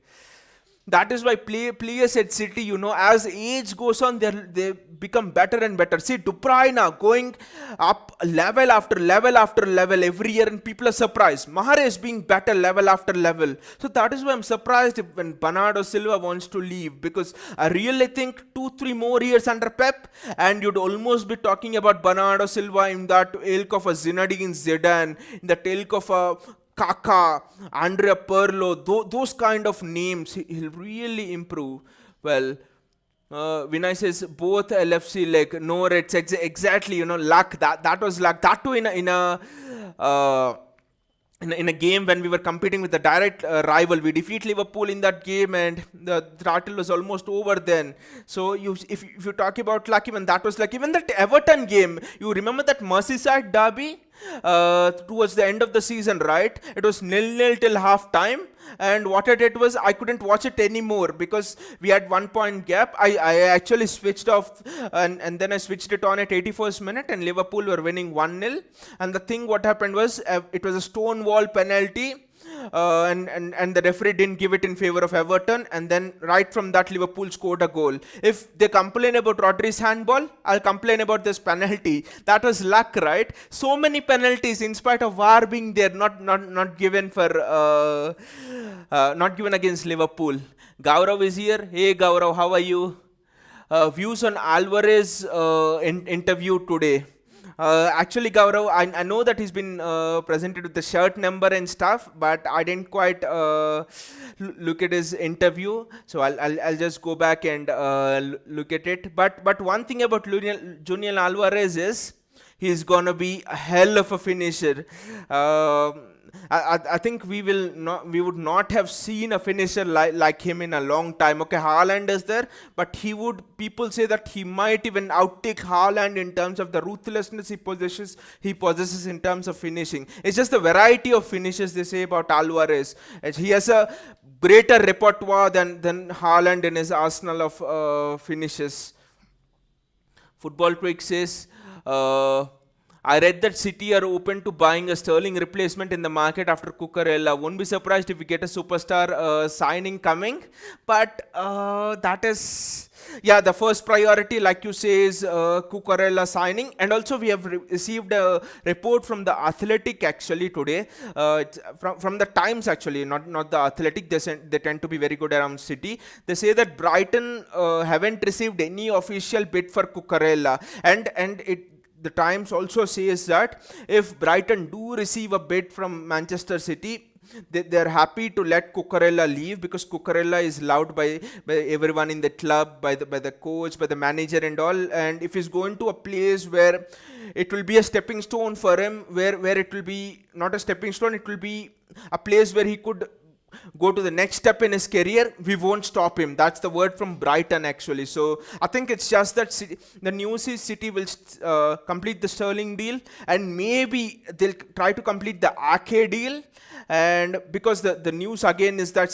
That is why players at City, as age goes on, they become better and better. See, Duprai now going up level after level after level every year, and people are surprised. Mahrez being better level after level. So that is why I'm surprised when Bernardo Silva wants to leave, because I really think 2-3 more years under Pep, and you'd almost be talking about Bernardo Silva in that ilk of a Zinedine Zidane, in that ilk of a Kaka, Andrea Pirlo, those kind of names, he'll really improve. Well, Vinay says both LFC like no Reds, exactly, luck. That was luck. That too uh, in a game when we were competing with the direct rival. We defeat Liverpool in that game, and the title was almost over then. So if you talk about luck, even that was luck. Even that Everton game, you remember that Merseyside derby towards the end of the season, right? It was 0-0 till half time. And what I did was I couldn't watch it anymore because we had 1 point gap. I actually switched off, and then I switched it on at 81st minute, and Liverpool were winning 1-0. And the thing what happened was it was a stonewall penalty. And the referee didn't give it in favor of Everton, and then right from that Liverpool scored a goal. If they complain about Rodri's handball, I'll complain about this penalty. That was luck, right? So many penalties in spite of VAR being there, not given for not given against Liverpool. Gaurav is here. Hey Gaurav, how are you? Views on Alvarez interview today. Actually, Gaurav, I know that he's been presented with the shirt number and stuff, but I didn't quite look at his interview, so I'll just go back and look at it. But one thing about Julian Alvarez is he's gonna be a hell of a finisher. I think we would not have seen a finisher like him in a long time. Okay, Haaland is there, but people say that he might even outtake Haaland in terms of the ruthlessness he possesses in terms of finishing. It's just the variety of finishes they say about Alvarez. He has a greater repertoire than Haaland in his arsenal of finishes. Football Quick says, I read that City are open to buying a Sterling replacement in the market after Cucurella. Won't be surprised if we get a superstar signing coming. But that is, the first priority, like you say, is Cucurella signing. And also we have received a report from the Athletic actually today. From the Times actually, not the Athletic. They tend to be very good around City. They say that Brighton haven't received any official bid for Cucurella. And the Times also says that if Brighton do receive a bid from Manchester City, they're happy to let Cucurella leave, because Cucurella is loved by everyone in the club, by the coach, by the manager and all. And if he's going to a place where it will be a stepping stone for him, where it will be not a stepping stone, it will be a place where he could go to the next step in his career, we won't stop him. That's the word from Brighton actually. So I think it's just that the news is City will complete the Sterling deal, and maybe they'll try to complete the Ake deal. And because the news again is that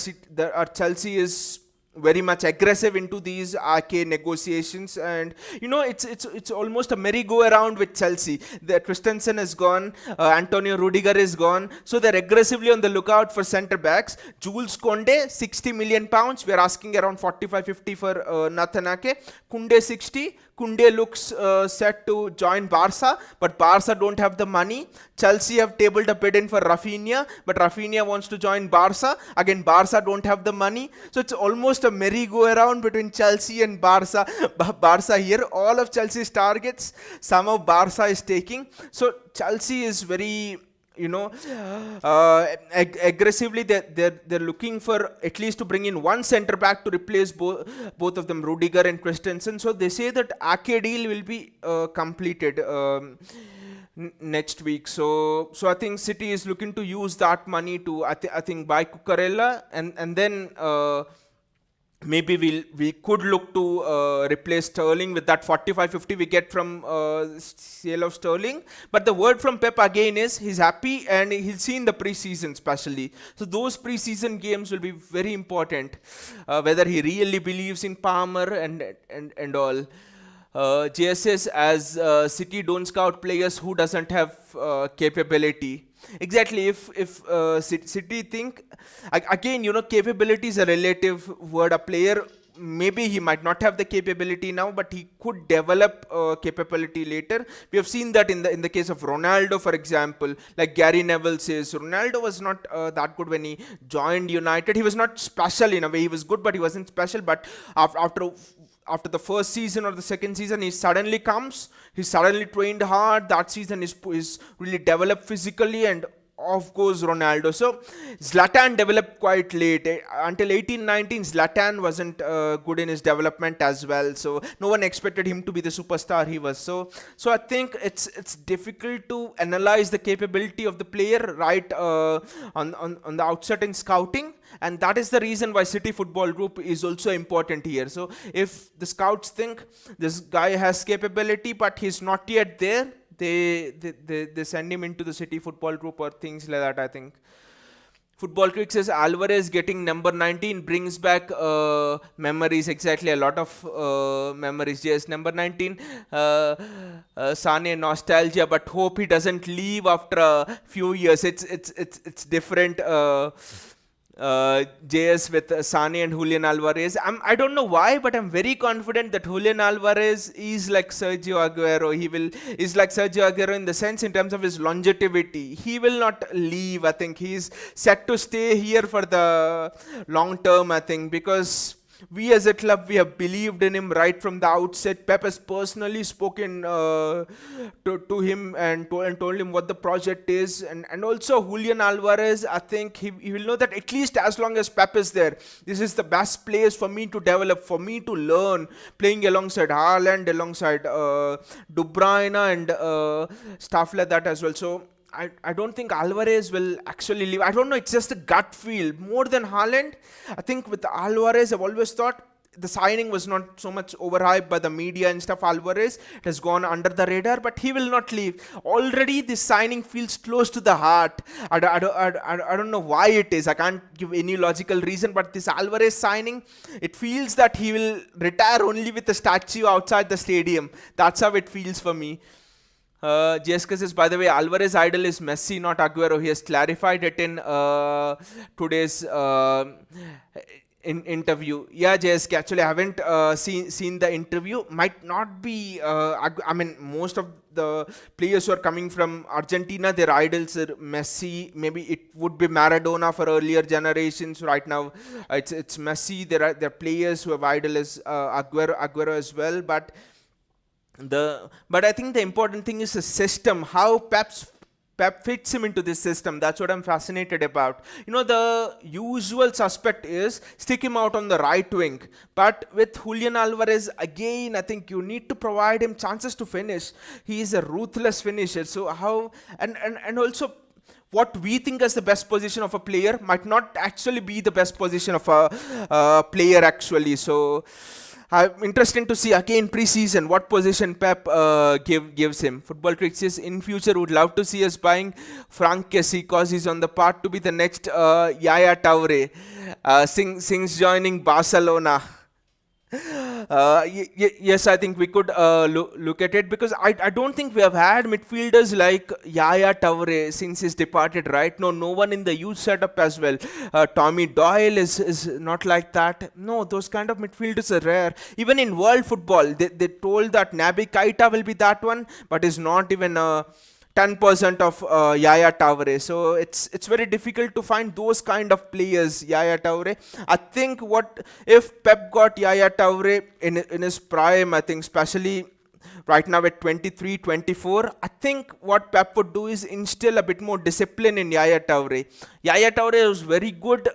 Chelsea is very much aggressive into these RK negotiations, and it's almost a merry-go-round with Chelsea. The Christensen is gone, Antonio Rudiger is gone, so they're aggressively on the lookout for centre backs. Jules Koundé, 60 million pounds. We're asking around 45-50 for Nathan Ake. Koundé 60. Koundé looks set to join Barca, but Barca don't have the money. Chelsea have tabled a bid in for Rafinha, but Rafinha wants to join Barca. Again, Barca don't have the money. So it's almost a merry-go-round between Chelsea and Barca. Barca here, all of Chelsea's targets, somehow Barca is taking. So Chelsea is very, aggressively they're looking for at least to bring in one centre back to replace both of them, Rudiger and Christensen. So they say that Ake deal will be completed next week. So I think City is looking to use that money to I think buy Cucurella, and then maybe we could look to replace Sterling with that 45-50 we get from sale of Sterling. But the word from Pep again is he's happy and he'll see in the preseason especially. So those preseason games will be very important, whether he really believes in Palmer and all. JSS as City don't scout players who doesn't have capability. Exactly. If City think again, capability is a relative word. A player, maybe he might not have the capability now, but he could develop capability later. We have seen that in the case of Ronaldo, for example. Like Gary Neville says, Ronaldo was not that good when he joined United. He was not special in a way. He was good, but he wasn't special. But after the first season or the second season, he suddenly comes. He suddenly trained hard. That season is really developed physically, and off goes Ronaldo. So Zlatan developed quite late. Until 18-19, Zlatan wasn't good in his development as well. So no one expected him to be the superstar he was. So I think it's difficult to analyze the capability of the player right on the outset in scouting. And that is the reason why City Football Group is also important here. So if the scouts think this guy has capability but he's not yet there, they send him into the City Football Group or things like that, I think. Football Critic says Alvarez getting number 19 brings back memories. Exactly, a lot of memories. Yes, number 19, Sane nostalgia, but hope he doesn't leave after a few years. It's different. JS with Sane and Julian Alvarez. I don't know why, but I'm very confident that Julian Alvarez is like Sergio Aguero. Is like Sergio Aguero in the sense in terms of his longevity. He will not leave. I think he's set to stay here for the long term, I think, because we as a club, we have believed in him right from the outset. Pep has personally spoken to him and told him what the project is. And also Julian Alvarez, I think he will know that at least as long as Pep is there, this is the best place for me to develop, for me to learn, playing alongside Haaland, alongside De Bruyne and stuff like that as well. So I don't think Alvarez will actually leave. I don't know, it's just a gut feel. More than Haaland, I think with Alvarez, I've always thought the signing was not so much overhyped by the media and stuff. Alvarez, it has gone under the radar, but he will not leave. Already this signing feels close to the heart. I don't know why it is. I can't give any logical reason, but this Alvarez signing, it feels that he will retire only with a statue outside the stadium. That's how it feels for me. JSK says, by the way, Alvarez idol is Messi, not Aguero. He has clarified it in today's interview. Yeah, JSK, actually I haven't seen the interview. Might not be, I mean, most of the players who are coming from Argentina, their idols are Messi. Maybe it would be Maradona for earlier generations. Right now, it's Messi. There are players who have idol as Aguero as well, but I think the important thing is the system, how Pep fits him into this system. That's what I'm fascinated about. The usual suspect is stick him out on the right wing, but with Julian Alvarez, again, I think you need to provide him chances to finish. He is a ruthless finisher. So how and also what we think as the best position of a player might not actually be the best position of a player actually. So interesting to see again preseason what position Pep gives him. Football Critic says in future would love to see us buying Frank Kessie because he's on the path to be the next Yaya Toure since joining Barcelona. Yes, I think we could look at it, because I don't think we have had midfielders like Yaya Toure since he's departed, right? No one in the youth setup as well. Tommy Doyle is not like that. No, those kind of midfielders are rare. Even in world football, they told that Naby Keita will be that one, but is not even 10% of Yaya Toure. So it's very difficult to find those kind of players, Yaya Toure. I think what if Pep got Yaya Toure in his prime, I think especially right now at 23, 24, I think what Pep would do is instill a bit more discipline in Yaya Toure. Yaya Toure was very good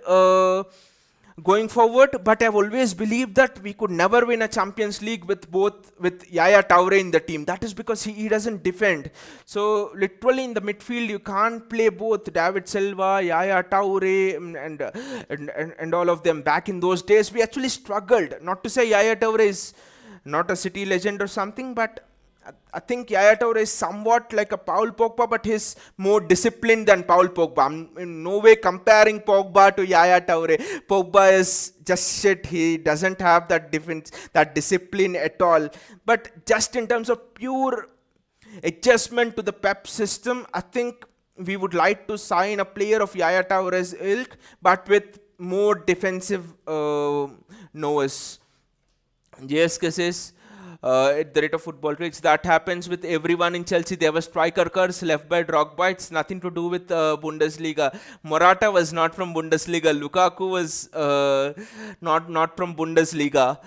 going forward, but I've always believed that we could never win a Champions League with both with Yaya Toure in the team. That is because he doesn't defend. So literally in the midfield you can't play both David Silva, Yaya Toure, and all of them. Back in those days we actually struggled. Not to say Yaya Toure is not a City legend or something, but I think Yaya Toure is somewhat like a Paul Pogba, but he's more disciplined than Paul Pogba. I'm in no way comparing Pogba to Yaya Toure. Pogba is just shit. He doesn't have that defense, that discipline at all. But just in terms of pure adjustment to the Pep system, I think we would like to sign a player of Yaya Toure's ilk, but with more defensive nous. JSK says, at the rate of football tricks, that happens with everyone in Chelsea. They have a striker curse left by Drogba. It's nothing to do with Bundesliga. Morata was not from Bundesliga. Lukaku was not from Bundesliga.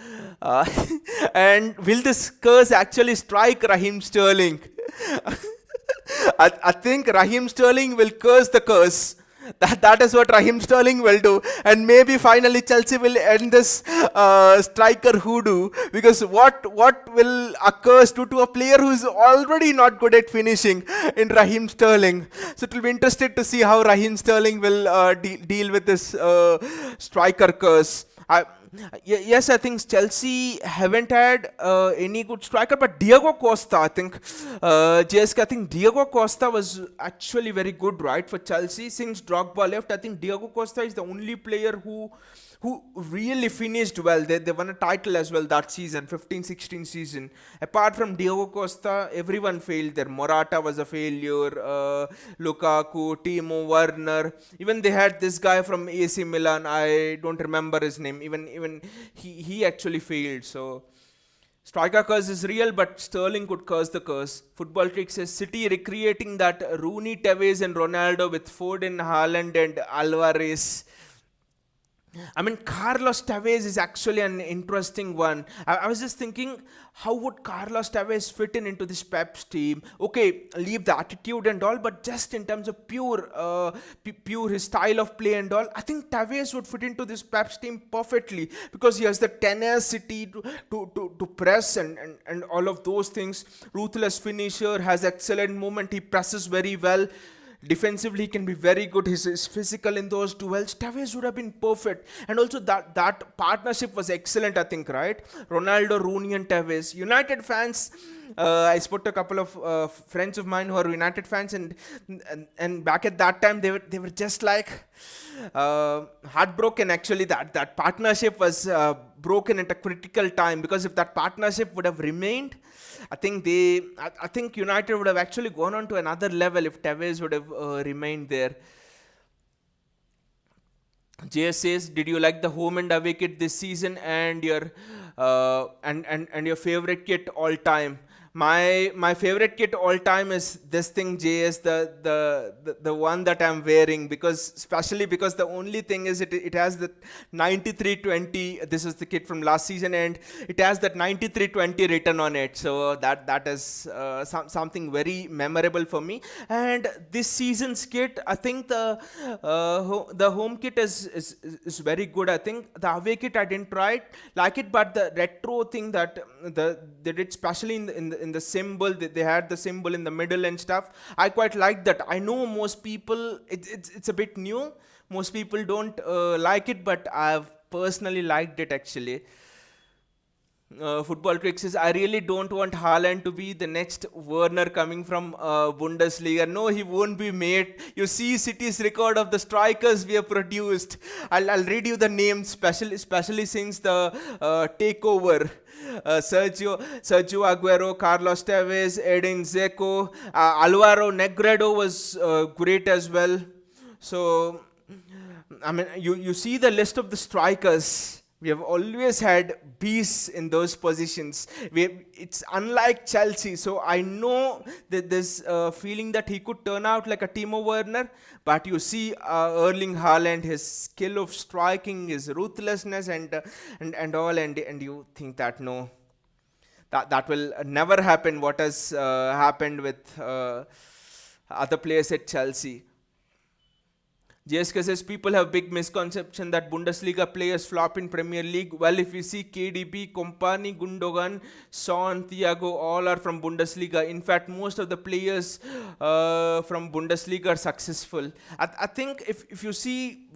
And will this curse actually strike Raheem Sterling? I think Raheem Sterling will curse the curse. That is what Raheem Sterling will do, and maybe finally Chelsea will end this striker hoodoo, because what will a curse do to a player who is already not good at finishing in Raheem Sterling? So it will be interesting to see how Raheem Sterling will deal with this striker curse. Yes, I think Chelsea haven't had any good striker, but Diego Costa, I think, JSK, I think Diego Costa was actually very good, right, for Chelsea. Since Drogba left, I think Diego Costa is the only player who really finished well. They won a title as well that season, 15-16 season. Apart from Diego Costa, everyone failed there. Morata was a failure, Lukaku, Timo Werner. Even they had this guy from AC Milan, I don't remember his name. Even he actually failed. So striker curse is real, but Sterling could curse the curse. Football Trick says City recreating that Rooney, Tevez and Ronaldo with Foden, Haaland and Alvarez. I mean, Carlos Tevez is actually an interesting one. I was just thinking, how would Carlos Tevez fit into this Pep's team? Okay, leave the attitude and all, but just in terms of pure his style of play and all, I think Tevez would fit into this Pep's team perfectly, because he has the tenacity to press and all of those things. Ruthless finisher, has excellent movement, he presses very well. Defensively, he can be very good. He's physical in those duels. Tevez would have been perfect. And also that partnership was excellent, I think, right? Ronaldo, Rooney and Tevez. United fans, I spoke to a couple of friends of mine who are United fans, and back at that time, they were just like heartbroken, actually. That partnership was broken at a critical time, because if that partnership would have remained, I think United would have actually gone on to another level if Tevez would have remained there. JS says, did you like the home and away kit this season and your your favorite kit all time? My favorite kit all time is this thing, JS, the one that I'm wearing, especially because the only thing is it has the 9320. This is the kit from last season, and it has that 9320 written on it. So that is something very memorable for me. And this season's kit, I think the home kit is very good. I think the away kit I didn't like it, but the retro thing that they did, especially in the symbol, they had the symbol in the middle and stuff. I quite like that. I know most people, it's a bit new. Most people don't like it, but I've personally liked it, actually. Football Trick says, I really don't want Haaland to be the next Werner coming from Bundesliga. No, he won't be, mate. You see City's record of the strikers we have produced. I'll read you the names, especially since the takeover. Sergio Aguero, Carlos Tevez, Edin Dzeko, Alvaro Negredo was great as well. So, I mean, you see the list of the strikers. We have always had beasts in those positions. It's unlike Chelsea. So I know that there's a feeling that he could turn out like a Timo Werner. But you see Erling Haaland, his skill of striking, his ruthlessness and all. And you think that no, that will never happen, what has happened with other players at Chelsea. JSK says people have big misconception that Bundesliga players flop in Premier League. Well, if you see KDB, Kompany, Gundogan, Son, Thiago, all are from Bundesliga. In fact, most of the players from Bundesliga are successful. I think if you see,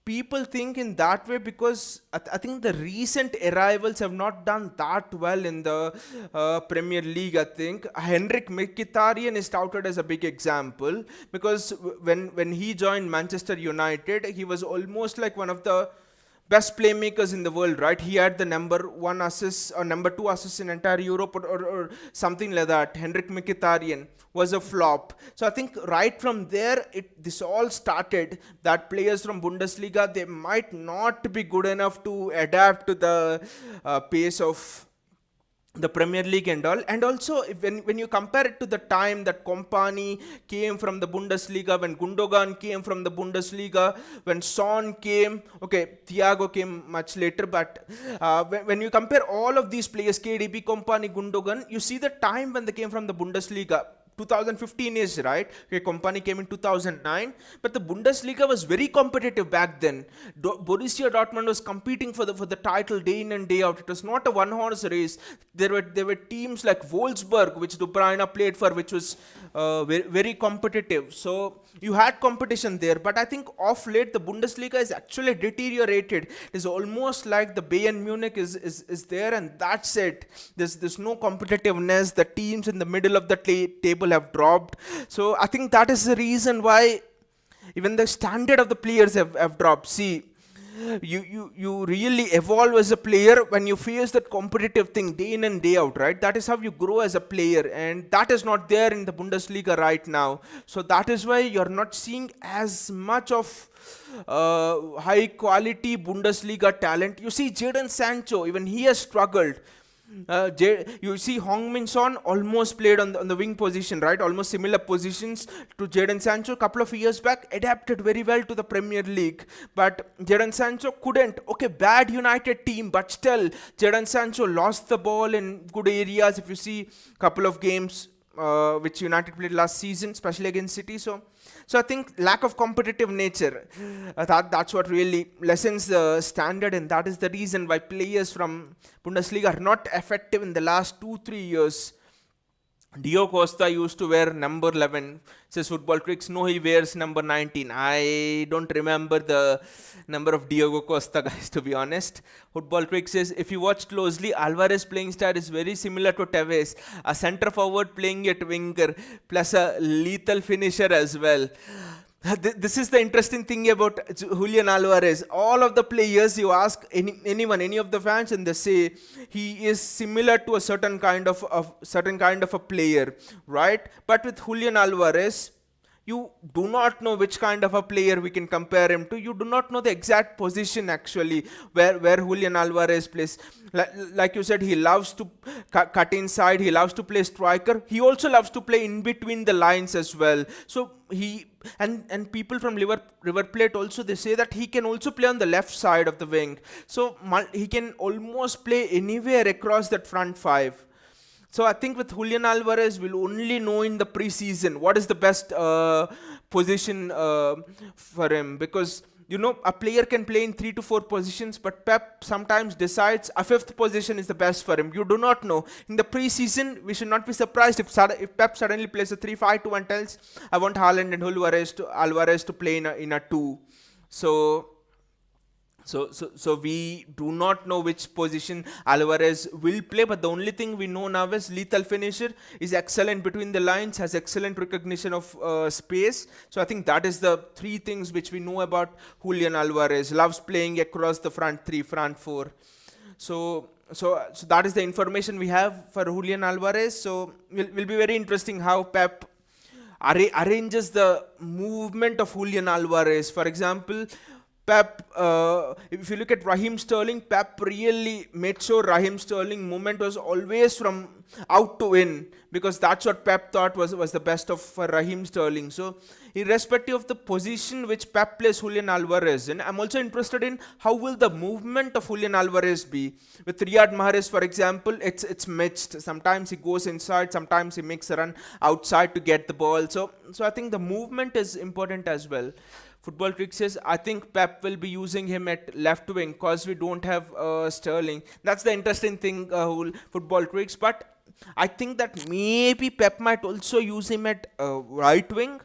people think in that way because I think the recent arrivals have not done that well in the Premier League. I think Henrik Mkhitaryan is touted as a big example because when he joined Manchester United, he was almost like one of the best playmakers in the world, right? He had the number one assist or number two assist in entire Europe or something like that. Henrik Mkhitaryan was a flop. So I think right from there, this all started that players from Bundesliga, they might not be good enough to adapt to the pace of the Premier League and all. And also when you compare it to the time that Kompany came from the Bundesliga, when Gundogan came from the Bundesliga, when Son came, okay, Thiago came much later, but when you compare all of these players, KDB, Kompany, Gundogan, you see the time when they came from the Bundesliga. 2015 is right. Okay, Kompany came in 2009, but the Bundesliga was very competitive back then. Borussia Dortmund was competing for the title day in and day out. It was not a one-horse race. There were teams like Wolfsburg, which De Bruyne played for, which was very, very competitive. So you had competition there, but I think of late the Bundesliga is actually deteriorated. It's almost like the Bayern Munich is there, and that's it. There's no competitiveness. The teams in the middle of the table have dropped. So I think that is the reason why even the standard of the players have dropped. See, you really evolve as a player when you face that competitive thing day in and day out, right? That is how you grow as a player, and that is not there in the Bundesliga right now. So that is why you're not seeing as much of high quality Bundesliga talent. You see Jadon Sancho, even he has struggled. You see Heung-min Son almost played on the wing position, right? Almost similar positions to Jadon Sancho. A couple of years back, adapted very well to the Premier League. But Jadon Sancho couldn't. Okay, bad United team, but still, Jadon Sancho lost the ball in good areas. If you see a couple of games which United played last season, especially against City. So I think lack of competitive nature, that's what really lessens the standard, and that is the reason why players from Bundesliga are not effective in the last 2-3 years. Dio Costa used to wear number 11, says Football Tricks. No, he wears number 19. I don't remember the number of Diogo Costa, guys, to be honest. Football Tricks says, if you watch closely, Alvarez playing style is very similar to Tevez, a centre forward playing at winger, plus a lethal finisher as well. This is the interesting thing about Julian Alvarez. All of the players, you ask any of the fans, and they say he is similar to a certain kind of a player, right? But with Julian Alvarez, you do not know which kind of a player we can compare him to. You do not know the exact position actually where Julian Alvarez plays. Like you said, he loves to cut inside. He loves to play striker. He also loves to play in between the lines as well. So he and people from River Plate also, they say that he can also play on the left side of the wing. So he can almost play anywhere across that front five. So I think with Julian Alvarez, we'll only know in the preseason what is the best position for him, because a player can play in 3 to 4 positions, but Pep sometimes decides a 5th position is the best for him. You do not know. In the preseason, we should not be surprised if Pep suddenly plays a 3-5-2 and tells, I want Haaland and Alvarez to play in a 2. So we do not know which position Alvarez will play, but the only thing we know now is lethal finisher, is excellent between the lines, has excellent recognition of space. So I think that is the 3 things which we know about Julian Alvarez. Loves playing across the front 3, front 4. So that is the information we have for Julian Alvarez. So will be very interesting how Pep arranges the movement of Julian Alvarez. For example, Pep, if you look at Raheem Sterling, Pep really made sure Raheem Sterling movement was always from out to in, because that's what Pep thought was the best for Raheem Sterling. So irrespective of the position which Pep plays Julian Alvarez in, I'm also interested in how will the movement of Julian Alvarez be. With Riyad Mahrez, for example, it's mixed. Sometimes he goes inside, sometimes he makes a run outside to get the ball. So I think the movement is important as well Football Trick says, I think Pep will be using him at left wing because we don't have Sterling. That's the interesting thing, Football Tricks. But I think that maybe Pep might also use him at right wing.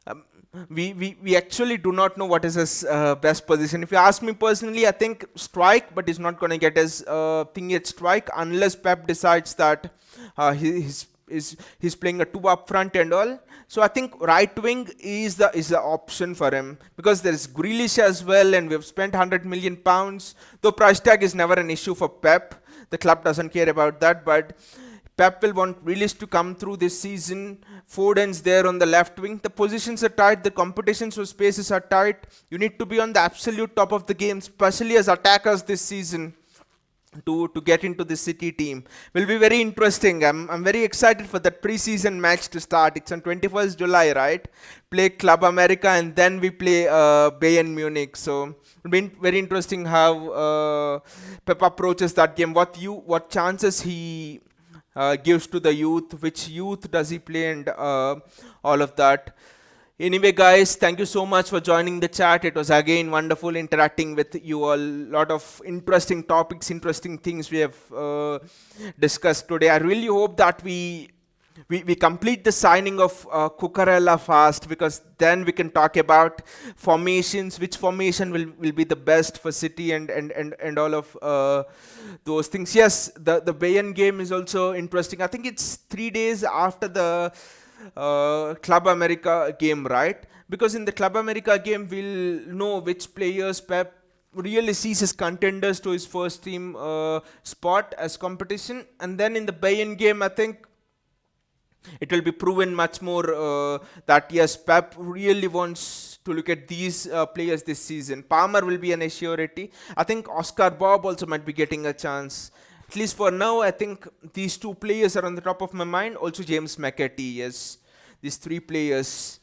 Um, we actually do not know what is his best position. If you ask me personally, I think strike, but he's not going to get his thing at strike unless Pep decides that he's playing a two up front and all. So I think right wing is the option for him because there is Grealish as well, and we've spent £100 million. Though price tag is never an issue for Pep, the club doesn't care about that, but Pep will want Grealish to come through this season. Foden's there on the left wing. The positions are tight. The competitions for spaces are tight. You need to be on the absolute top of the game, especially as attackers this season, to get into the City team. Will be very interesting. I'm very excited for that preseason match to start. It's on 21st July, right? Play Club America and then we play Bayern Munich. So it'll be very interesting how Pep approaches that game. What chances he gives to the youth, which youth does he play, and all of that. Anyway, guys, thank you so much for joining the chat. It was again wonderful interacting with you all. Lot of interesting topics, interesting things we have discussed today. I really hope that we complete the signing of Cucurella fast, because then we can talk about formations, which formation will be the best for City, and all of those things. Yes, the Bayern game is also interesting. I think it's 3 days after the Club America game, right? Because in the Club America game, we'll know which players Pep really sees as contenders to his first team spot as competition. And then in the Bayern game, I think it will be proven much more that yes, Pep really wants to look at these players this season. Palmer will be an assurity. I think Oscar Bob also might be getting a chance. At least for now, I think these two players are on the top of my mind. Also James McAtee, yes. These three players.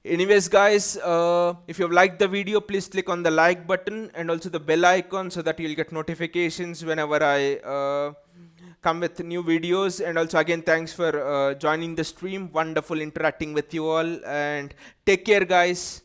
Anyways, guys, if you've liked the video, please click on the like button and also the bell icon so that you'll get notifications whenever I come with new videos. And also again, thanks for joining the stream. Wonderful interacting with you all, and take care, guys.